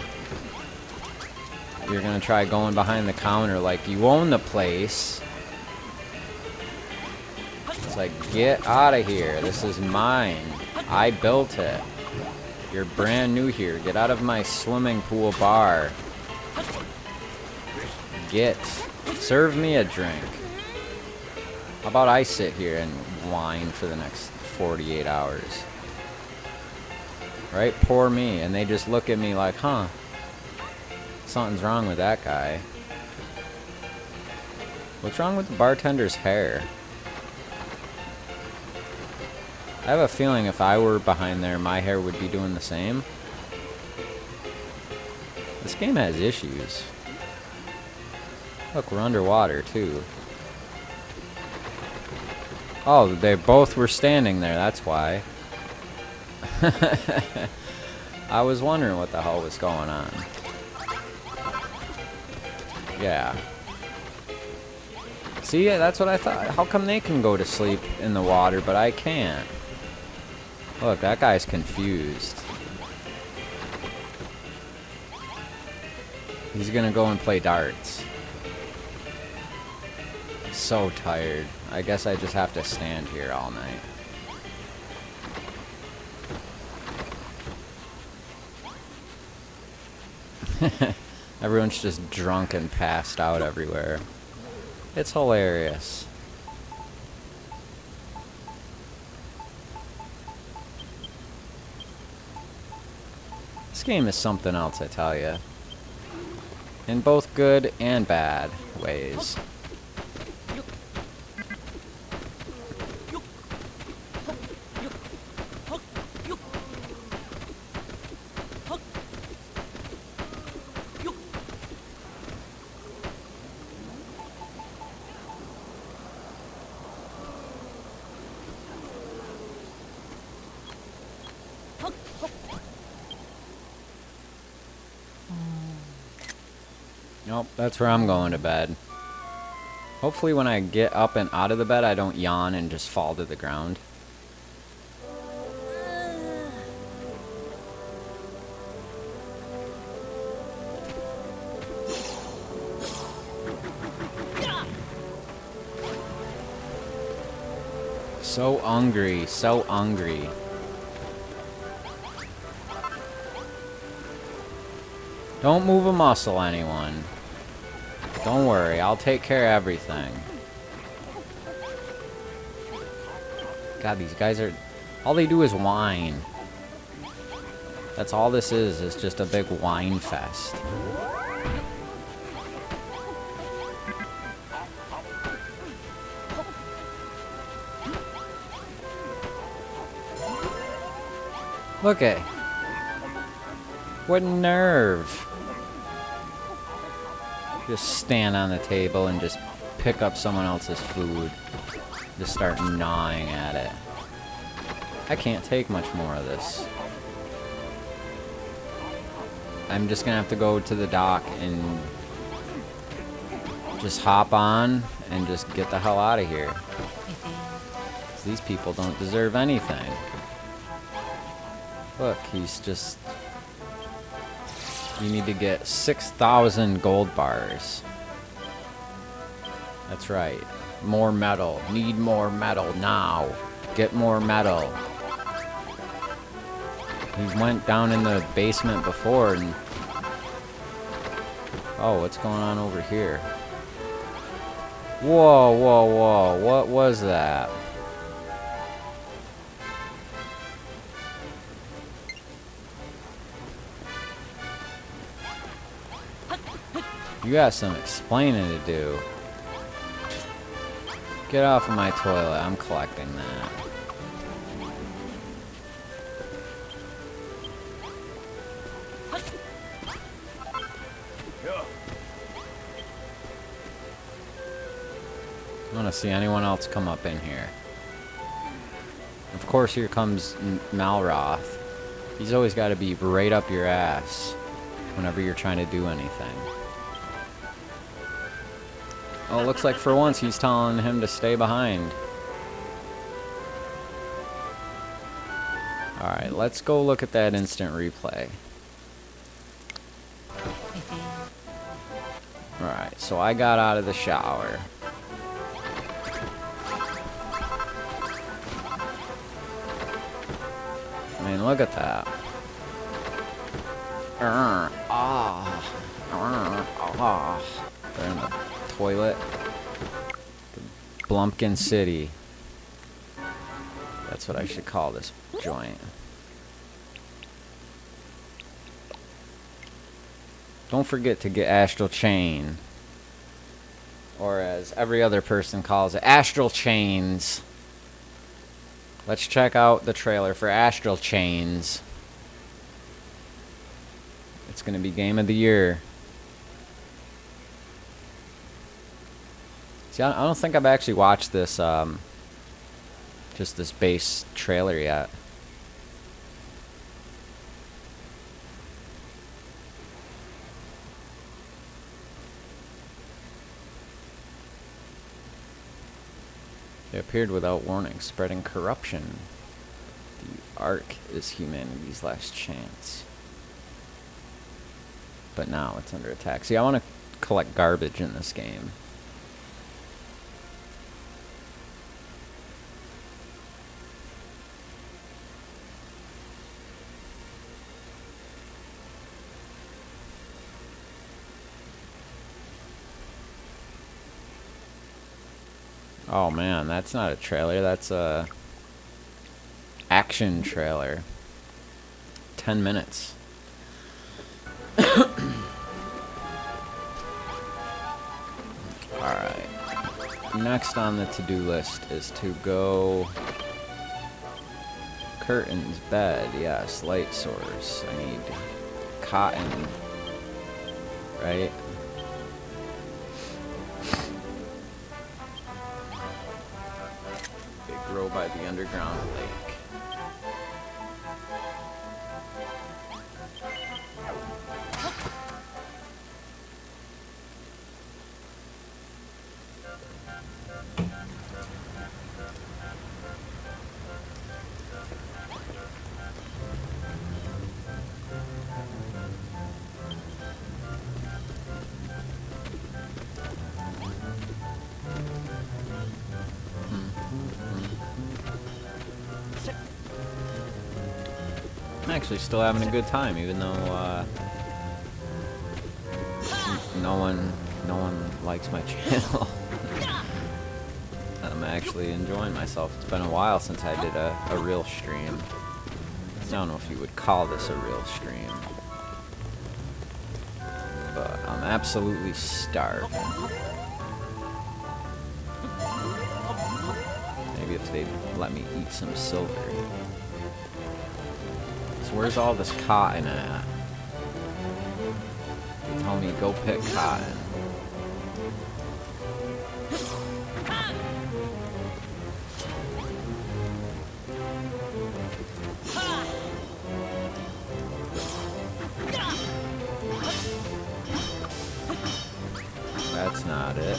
You're gonna try going behind the counter like you own the place. It's like, get out of here. This is mine. I built it. You're brand new here. Get out of my swimming pool bar. Serve me a drink. How about I sit here and whine for the next 48 hours? Right? Poor me. And they just look at me like, huh, something's wrong with that guy. What's wrong with the bartender's hair? I have a feeling if I were behind there, my hair would be doing the same. This game has issues. Look, we're underwater, too. Oh, they both were standing there, that's why. I was wondering what the hell was going on. Yeah. See, that's what I thought. How come they can go to sleep in the water, but I can't? Look, that guy's confused. He's gonna go and play darts. So tired. I guess I just have to stand here all night. Everyone's just drunk and passed out everywhere. It's hilarious. This game is something else, I tell you. In both good and bad ways. Nope, that's where I'm going to bed. Hopefully when I get up and out of the bed, I don't yawn and just fall to the ground. So hungry, so hungry. Don't move a muscle, anyone. Don't worry, I'll take care of everything. God, these guys are... all they do is whine. That's all this is just a big wine fest. Look at what nerve. Just stand on the table and just pick up someone else's food. Just start gnawing at it. I can't take much more of this. I'm just gonna have to go to the dock and just hop on and just get the hell out of here. 'Cause these people don't deserve anything. Look, he's just... You need to get 6,000 gold bars. That's right. More metal. Need more metal now. Get more metal. He went down in the basement before and... Oh, what's going on over here? Whoa, whoa, whoa. What was that? You got some explaining to do. Get off of my toilet. I'm collecting that. I want to see anyone else come up in here. Of course, here comes Malroth. He's always got to be right up your ass whenever you're trying to do anything. Oh, it looks like for once he's telling him to stay behind. Alright, let's go look at that instant replay. Alright, so I got out of the shower. I mean, look at that. They're in the toilet. The Blumpkin City. That's what I should call this joint. Don't forget to get Astral Chain. Or as every other person calls it, Astral Chains. Let's check out the trailer for Astral Chains. It's going to be Game of the Year. See, I don't think I've actually watched this, just this base trailer yet. They appeared without warning, spreading corruption. The Ark is humanity's last chance. But now it's under attack. See, I want to collect garbage in this game. Oh man, that's not a trailer, that's a action trailer. 10 minutes. Alright. Next on the to-do list is to go... Curtains, bed, yes, light source. I need cotton. Right? Grow by the underground lake. I'm actually still having a good time, even though no one likes my channel. I'm actually enjoying myself. It's been a while since I did a real stream. I don't know if you would call this a real stream, but I'm absolutely starving. Maybe if they'd let me eat some silver. So where's all this cotton at? They tell me go pick cotton. That's not it.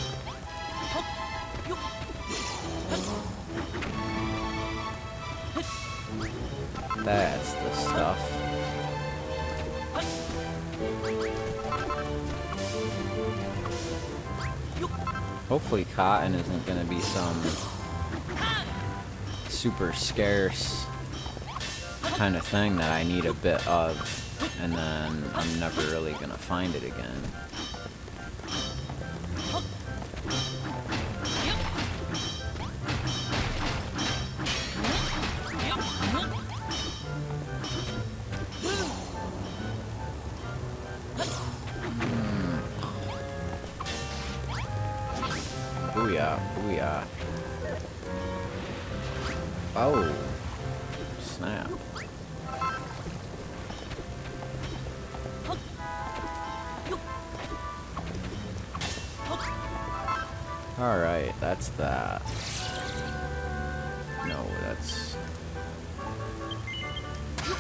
That's the stuff. Hopefully cotton isn't going to be some super scarce kind of thing that I need a bit of, and then I'm never really going to find it again. Booyah, booyah. Oh, snap. Alright, that's that. No, that's...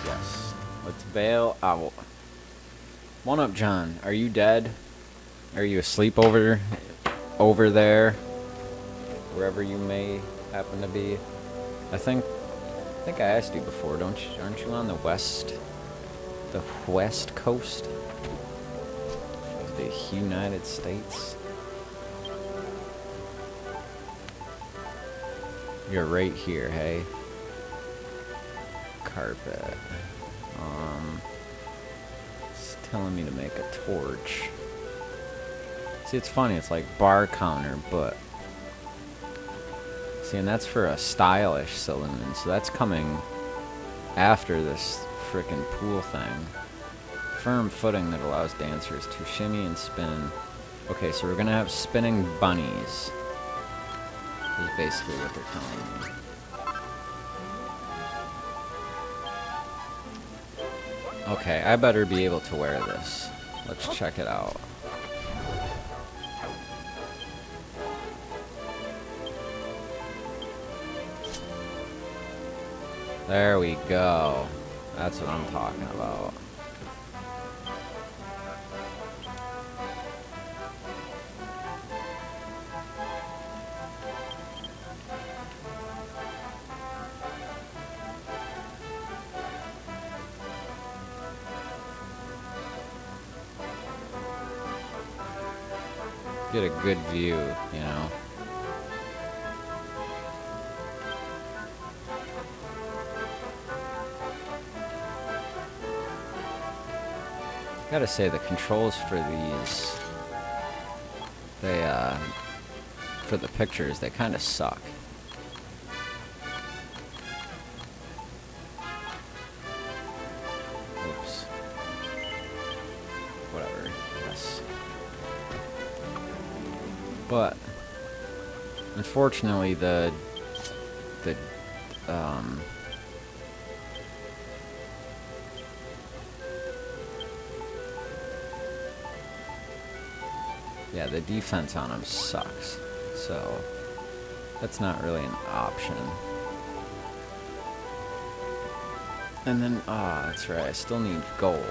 Yes. Let's bail out. One up, John. Are you dead? Are you asleep over there? Wherever you may happen to be. I think I asked you before, aren't you on the west coast of the United States? You're right here, hey? Carpet. It's telling me to make a torch. See, it's funny, it's like bar counter, but see, and that's for a stylish saloon, so that's coming after this frickin' pool thing. Firm footing that allows dancers to shimmy and spin. Okay, so we're gonna have spinning bunnies, is basically what they're telling me. Okay, I better be able to wear this. Let's check it out. There we go. That's what I'm talking about. Get a good view, you know. Gotta say, the controls for these, for the pictures, they kind of suck. Oops. Whatever, yes. But, unfortunately, yeah, the defense on him sucks, so that's not really an option. And then, that's right, I still need gold.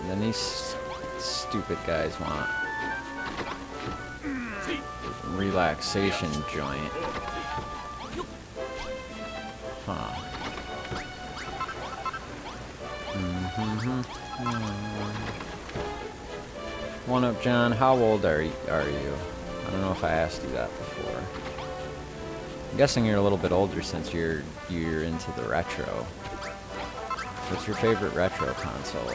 And then these stupid guys want relaxation joint. Huh. One up, John. How old are you? I don't know if I asked you that before. I'm guessing you're a little bit older since you're into the retro. What's your favorite retro console?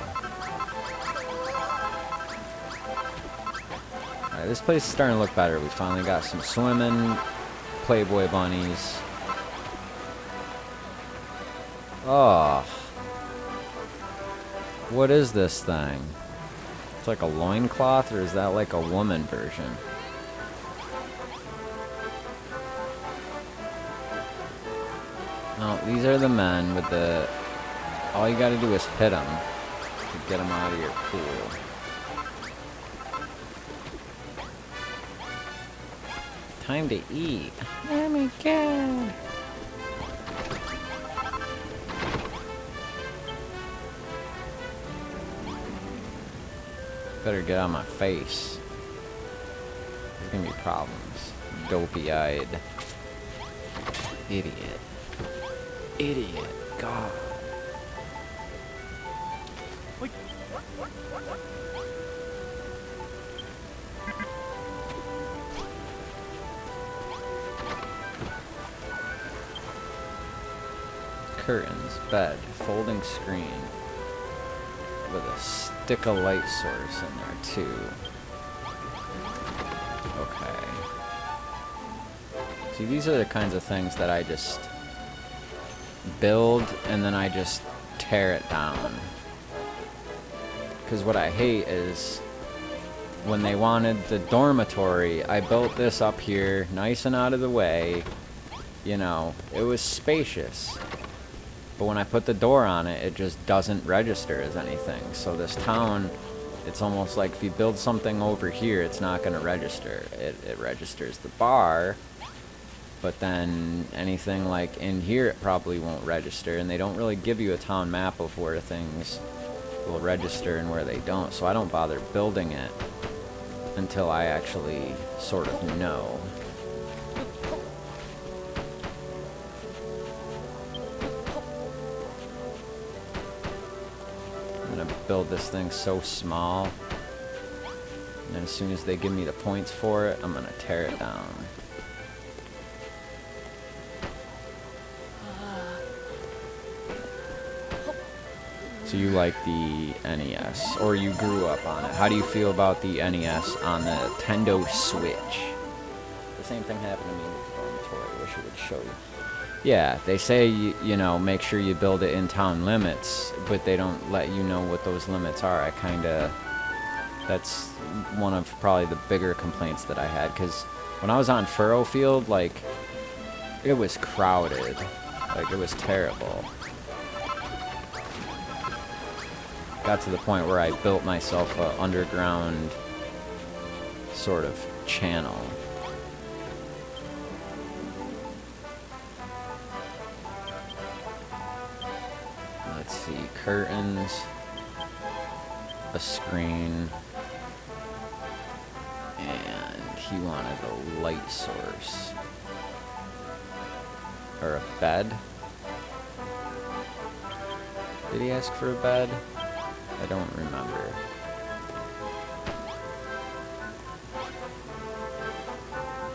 Alright, this place is starting to look better. We finally got some swimming, Playboy bunnies. Oh. What is this thing? It's like a loincloth, or is that like a woman version? No, these are the men with the... All you gotta do is hit them to get them out of your pool. Time to eat. Let me go. Better get out of my face. There's gonna be problems. Dopey-eyed. Idiot. Idiot. God. Curtains, bed, folding screen. With a stick of light source in there too. Okay. See, these are the kinds of things that I just build and then I just tear it down. Because what I hate is when they wanted the dormitory, I built this up here, nice and out of the way. You know, it was spacious. But when I put the door on it, it just doesn't register as anything. So this town, it's almost like if you build something over here, it's not going to register. It registers the bar, but then anything like in here, it probably won't register. And they don't really give you a town map of where things will register and where they don't. So I don't bother building it until I actually sort of know. Build this thing so small, and as soon as they give me the points for it, I'm gonna tear it down. So you like the NES, or you grew up on it. How do you feel about the NES on the Nintendo Switch? The same thing happened to me with the dormitory. I wish it would show you. Yeah, they say, you know, make sure you build it in town limits, but they don't let you know what those limits are. That's one of probably the bigger complaints that I had, because when I was on Furrow Field, like, it was crowded. Like, it was terrible. Got to the point where I built myself an underground sort of channel. Let's see, curtains, a screen, and he wanted a light source. Or a bed? Did he ask for a bed? I don't remember.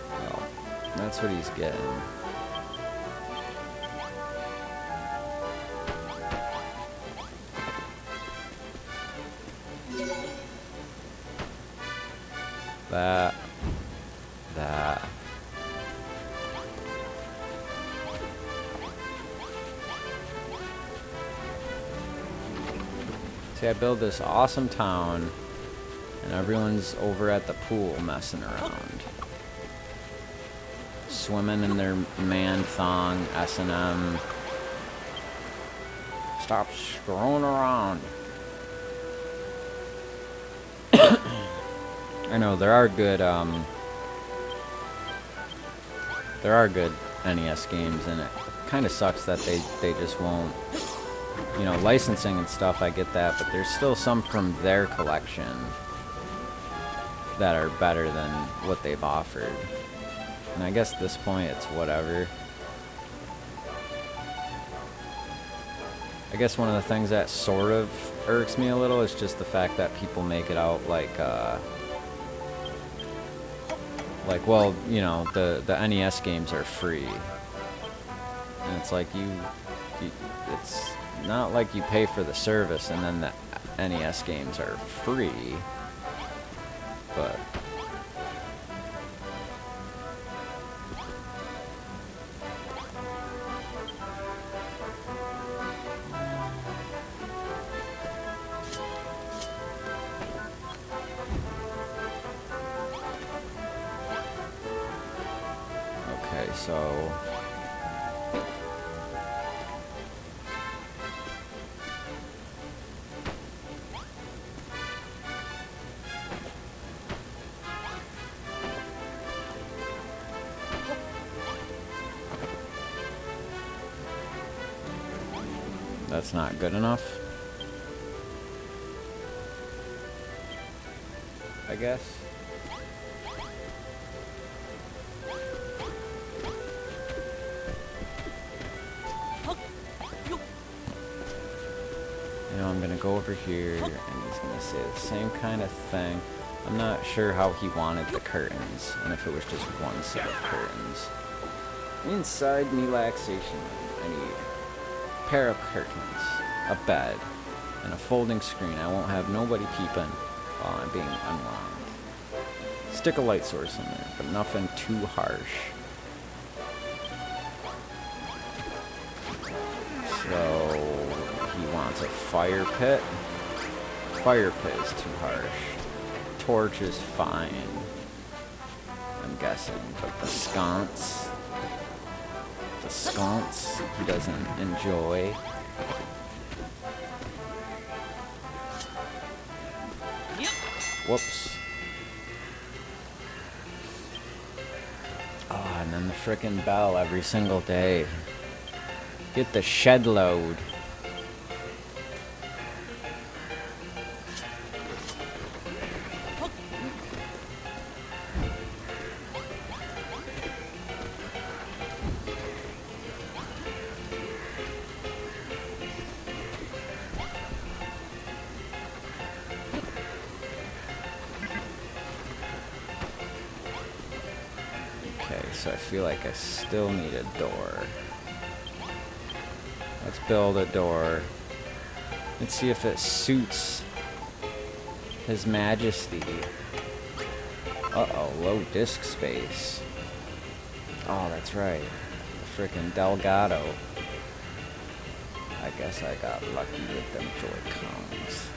Well, that's what he's getting. That. See, I build this awesome town, and everyone's over at the pool messing around. Swimming in their man thong, S&M. Stop screwing around. I know there are good NES games, and it kind of sucks that they just won't, you know, licensing and stuff. I get that, but there's still some from their collection that are better than what they've offered. And I guess at this point it's whatever. I guess one of the things that sort of irks me a little is just the fact that people make it out like, well, you know, the NES games are free. And it's like it's not like you pay for the service and then the NES games are free. But Okay, so that's not good enough, I guess. You know, I'm gonna go over here and he's gonna say the same kind of thing. I'm not sure how he wanted the curtains and if it was just one set of curtains. Inside relaxation room, I need a pair of curtains, a bed, and a folding screen. I won't have nobody peeping while I'm being unwound. Stick a light source in there, but nothing too harsh. So he wants a fire pit. Fire pit is too harsh. Torch is fine, I'm guessing, but the sconce he doesn't enjoy. Whoops. Oh, and then the frickin' bell every single day. Get the shed load. Okay, so I feel like I still need a door. Let's build a door. Let's see if it suits His Majesty. Uh-oh, low disk space. Oh, that's right. The frickin' Delgado. I guess I got lucky with them Joy-Cons.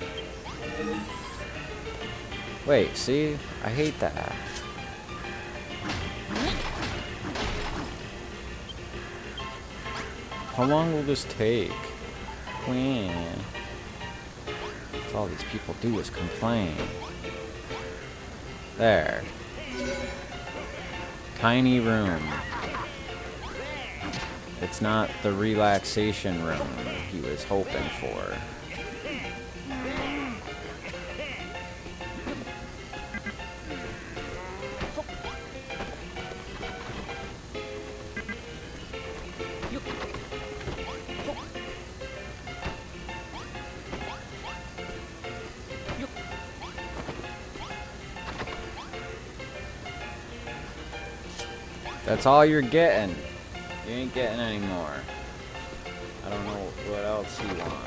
Wait, see? I hate that. How long will this take? When? That's all these people do is complain. There. Tiny room. It's not the relaxation room he was hoping for. That's all you're getting. You ain't getting any more. I don't know what else he wants.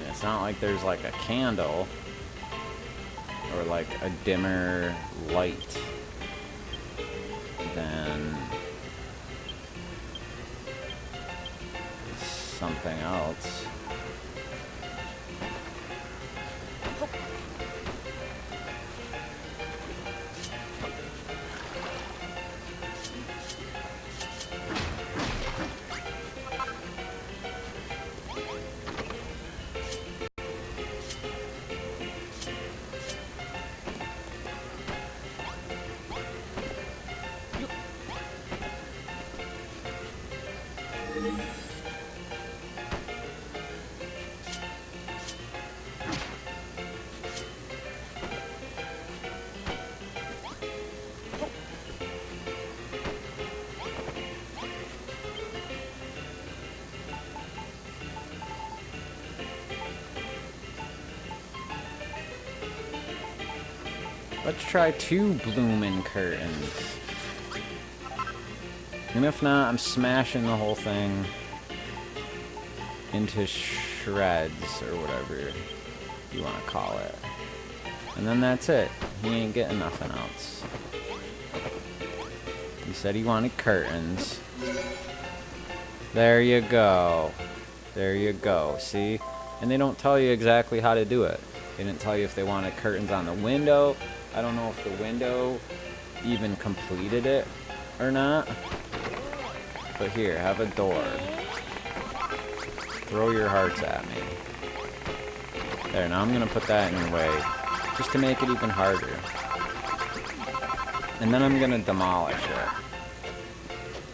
It's not like there's like a candle or like a dimmer light than something else. Let's try 2 bloomin' curtains. And if not, I'm smashing the whole thing. into shreds, or whatever you want to call it. And then that's it. He ain't getting nothing else. He said he wanted curtains. There you go. There you go. See? And they don't tell you exactly how to do it. They didn't tell you if they wanted curtains on the window. I don't know if the window even completed it or not. But here, have a door. Throw your hearts at me. There, now I'm going to put that in your way. Just to make it even harder. And then I'm going to demolish it.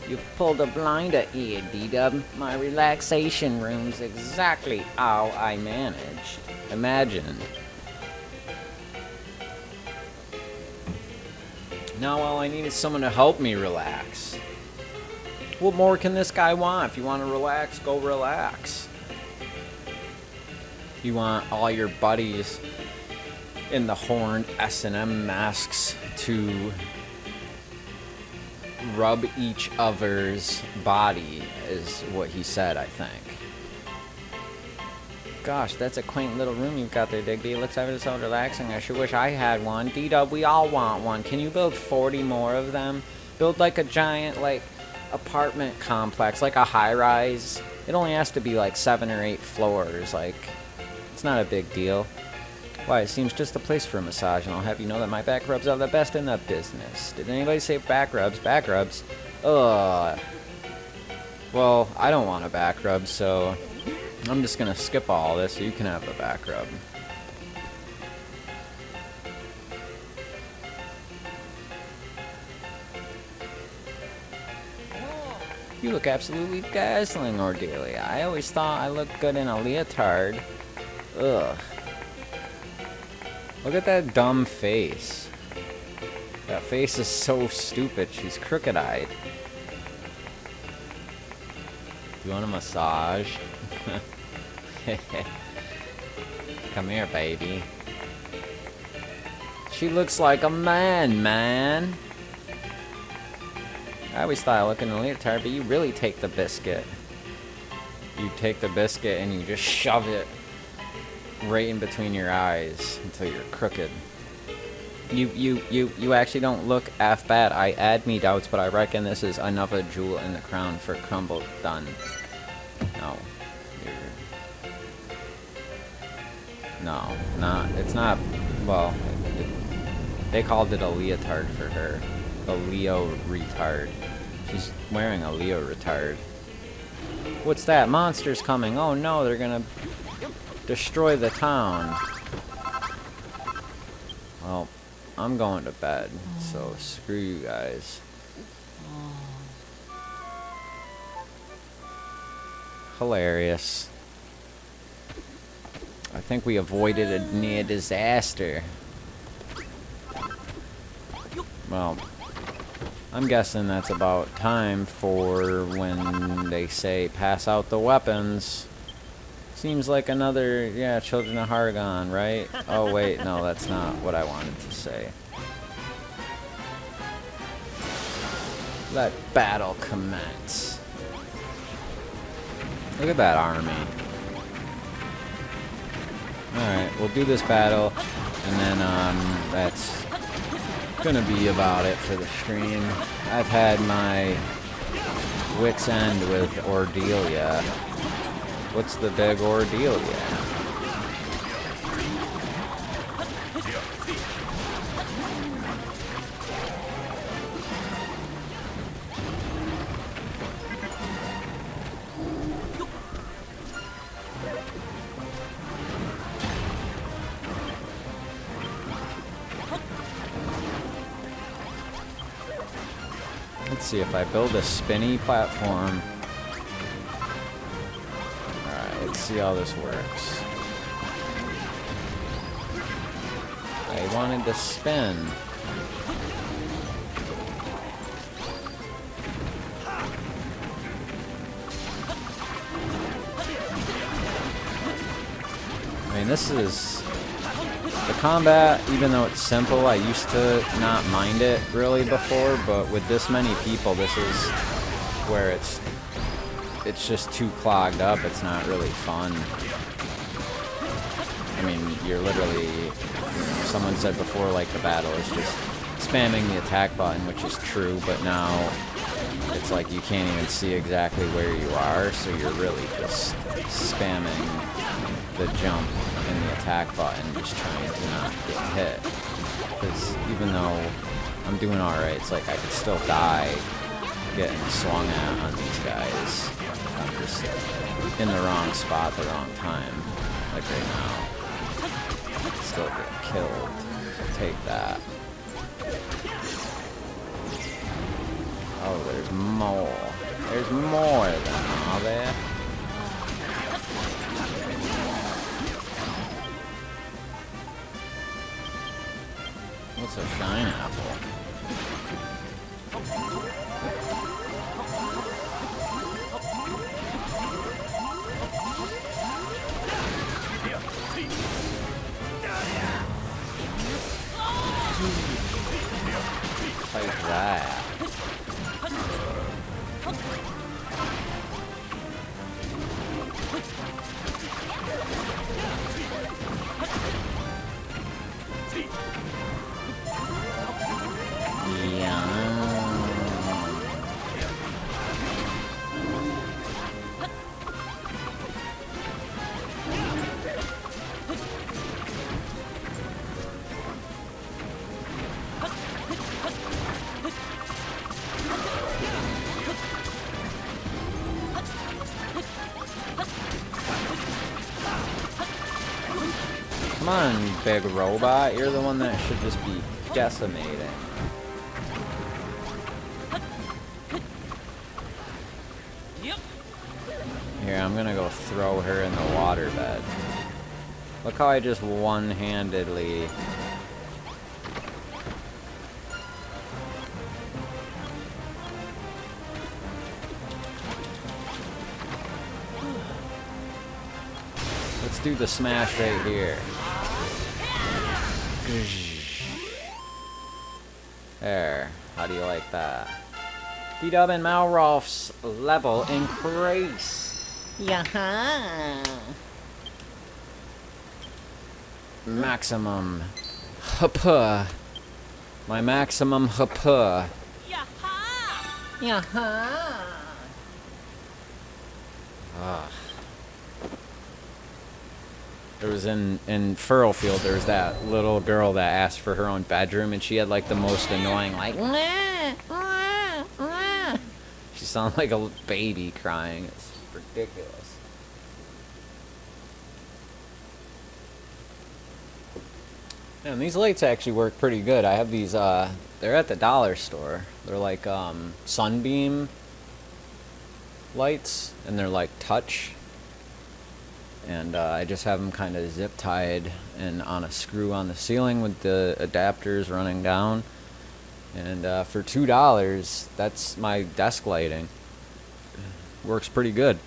You've pulled a blinder here, D-Dub. My relaxation room's exactly how I managed. Imagine. Now all I need is someone to help me relax. What more can this guy want? If you want to relax, go relax. If you want all your buddies in the horned S&M masks to rub each other's body, is what he said, I think. Gosh, that's a quaint little room you've got there, Digby. It looks ever so relaxing. I sure wish I had one. D-Dub, we all want one. Can you build 40 more of them? Build like a giant, like, apartment complex, like a high-rise. It only has to be like 7 or 8 floors. Like, it's not a big deal. Why, it seems just the place for a massage, and I'll have you know that my back rubs are the best in the business. Did anybody say back rubs? Back rubs? Ugh. Well, I don't want a back rub, so I'm just gonna skip all this so you can have the back rub. You look absolutely dazzling, Ordelia. I always thought I looked good in a leotard. Ugh. Look at that dumb face. That face is so stupid. She's crooked-eyed. Do you want a massage? Come here, baby. She looks like a man. I always thought I looked in a leotard, but you really take the biscuit. You take the biscuit and you just shove it right in between your eyes until you're crooked. You actually don't look half bad. I add me doubts, but I reckon this is another jewel in the crown for Crumble done. No. It's not, well, they called it a leotard for her. A Leo retard. She's wearing a Leo retard. What's that? Monster's coming. Oh no, they're gonna destroy the town. Well, I'm going to bed, so screw you guys. Hilarious. I think we avoided a near disaster. Well, I'm guessing that's about time for when they say pass out the weapons. Seems like another, yeah, Children of Hargon, right? Oh wait, no, that's not what I wanted to say. Let battle commence. Look at that army. Alright, we'll do this battle, and then that's gonna be about it for the stream. I've had my wit's end with Ordelia. What's the big Ordelia? Let's see if I build a spinny platform. Alright, let's see how this works. I wanted to spin. I mean, this is... The combat, even though it's simple, I used to not mind it really before, but with this many people, this is where it's it's just too clogged up. It's not really fun. I mean, you're literally, someone said before, like, the battle is just spamming the attack button, which is true, but now it's like you can't even see exactly where you are, so you're really just spamming the jump and the attack button, just trying to not get hit. Because even though I'm doing alright, it's like I could still die getting swung at on these guys. I'm just in the wrong spot, the wrong time. Like right now. Still get killed. So take that. Oh, there's more. There's more of them, are there? What's a shine apple? Take that. Come on, you big robot. You're the one that should just be decimating. Here, I'm gonna go throw her in the waterbed. Look how I just one-handedly... Let's do the smash right here. There. How do you like that? D-Dub and Malroth's level increase. Yaha! Maximum HP. My maximum HP. Yaha! Yaha! Ugh. There was in Furlfield, there was that little girl that asked for her own bedroom, and she had like the most annoying, like, wah, wah, wah. She sounded like a baby crying. It's ridiculous. And these lights actually work pretty good. I have these, they're at the dollar store. They're like sunbeam lights, and they're like touch. And I just have them kind of zip tied and on a screw on the ceiling with the adapters running down. And for $2, that's my desk lighting. Works pretty good.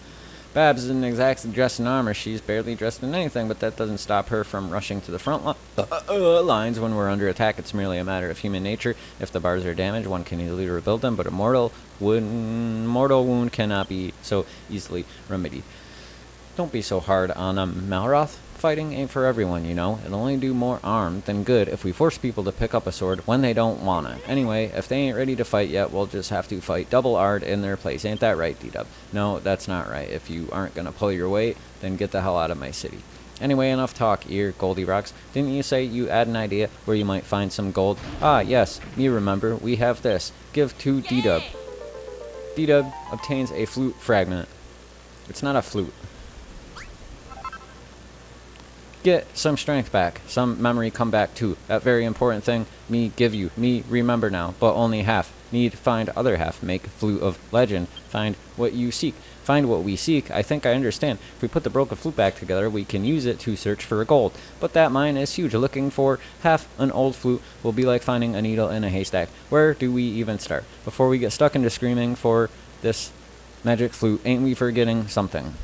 Babs isn't exactly dressed in armor. She's barely dressed in anything, but that doesn't stop her from rushing to the front lines when we're under attack. It's merely a matter of human nature. If the bars are damaged, one can easily rebuild them, but a mortal wound cannot be so easily remedied. Don't be so hard on Malroth. Fighting ain't for everyone, you know. It'll only do more harm than good if we force people to pick up a sword when they don't want it. Anyway, if they ain't ready to fight yet, we'll just have to fight double-R'd in their place. Ain't that right, D-Dub? No, that's not right. If you aren't gonna pull your weight, then get the hell out of my city. Anyway, enough talk, Goldie Rocks. Didn't you say you had an idea where you might find some gold? Ah, yes. Me remember. We have this. Give to D-Dub. D-Dub obtains a flute fragment. It's not a flute. Get some strength back, some memory come back too. That very important thing, me give you. Me remember now, but only half. Need find other half. Make flute of legend. Find what you seek. Find what we seek. I think I understand. If we put the broken flute back together, we can use it to search for gold. But that mine is huge. Looking for half an old flute will be like finding a needle in a haystack. Where do we even start? Before we get stuck into screaming for this magic flute, ain't we forgetting something?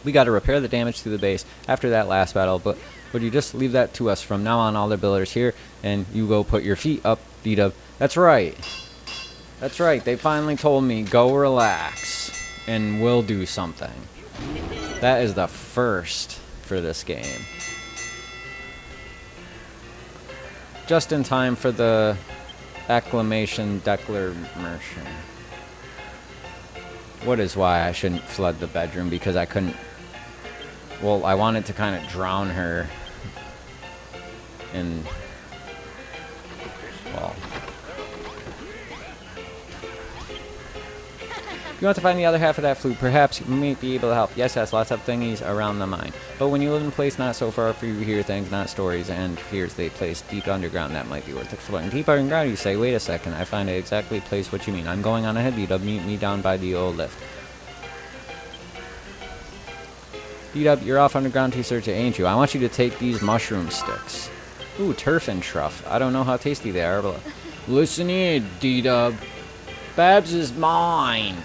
We gotta repair the damage to the base after that last battle, but would you just leave that to us from now on, all the builders here, and you go put your feet up, D-Dub. That's right. That's right, they finally told me, go relax. and will do something. That is the first for this game. Just in time for the acclamation declaration. What is why I shouldn't flood the bedroom, because I couldn't... Well, I wanted to kind of drown her in... Well... You want to find the other half of that flute, perhaps you may be able to help. Yes, lots of thingies around the mine. But when you live in a place not so far for you hear things, not stories, and here's the place deep underground that might be worth exploring. Deep underground, you say, wait a second, I find it exactly place what you mean. I'm going on ahead, B-Dub, meet me down by the old lift. B-Dub, you're off underground to search it, ain't you? I want you to take these mushroom sticks. Ooh, turf and truff. I don't know how tasty they are, but... Listen here, D-Dub. Babs is mine.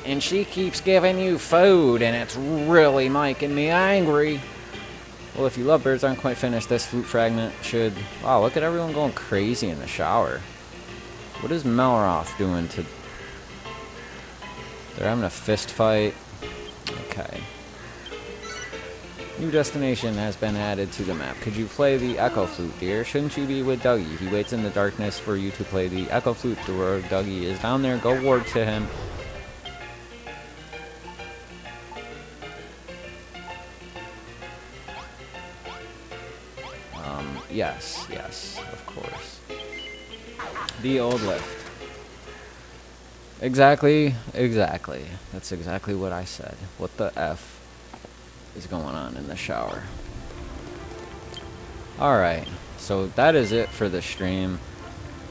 And she keeps giving you food, and it's really making me angry. Well, if you love birds aren't quite finished, this flute fragment should... Wow, look at everyone going crazy in the shower. What is Melroth doing to... They're having a fist fight. Okay. New destination has been added to the map. Could you play the echo flute, dear? Shouldn't you be with Dougie? He waits in the darkness for you to play the echo flute. The word Dougie is down there. Go ward to him. Yes, of course. The old lift. Exactly. That's exactly what I said. What the F is going on in the shower? Alright, so that is it for the stream.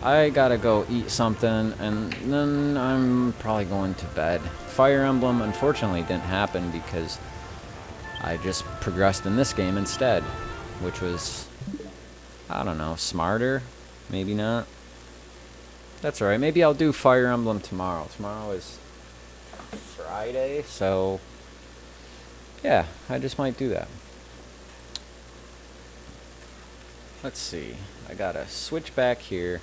I gotta go eat something, and then I'm probably going to bed. Fire Emblem unfortunately didn't happen because I just progressed in this game instead, which was... I don't know, smarter? Maybe not. That's alright. Maybe I'll do Fire Emblem tomorrow. Tomorrow is Friday, so... Yeah, I just might do that. Let's see. I gotta switch back here.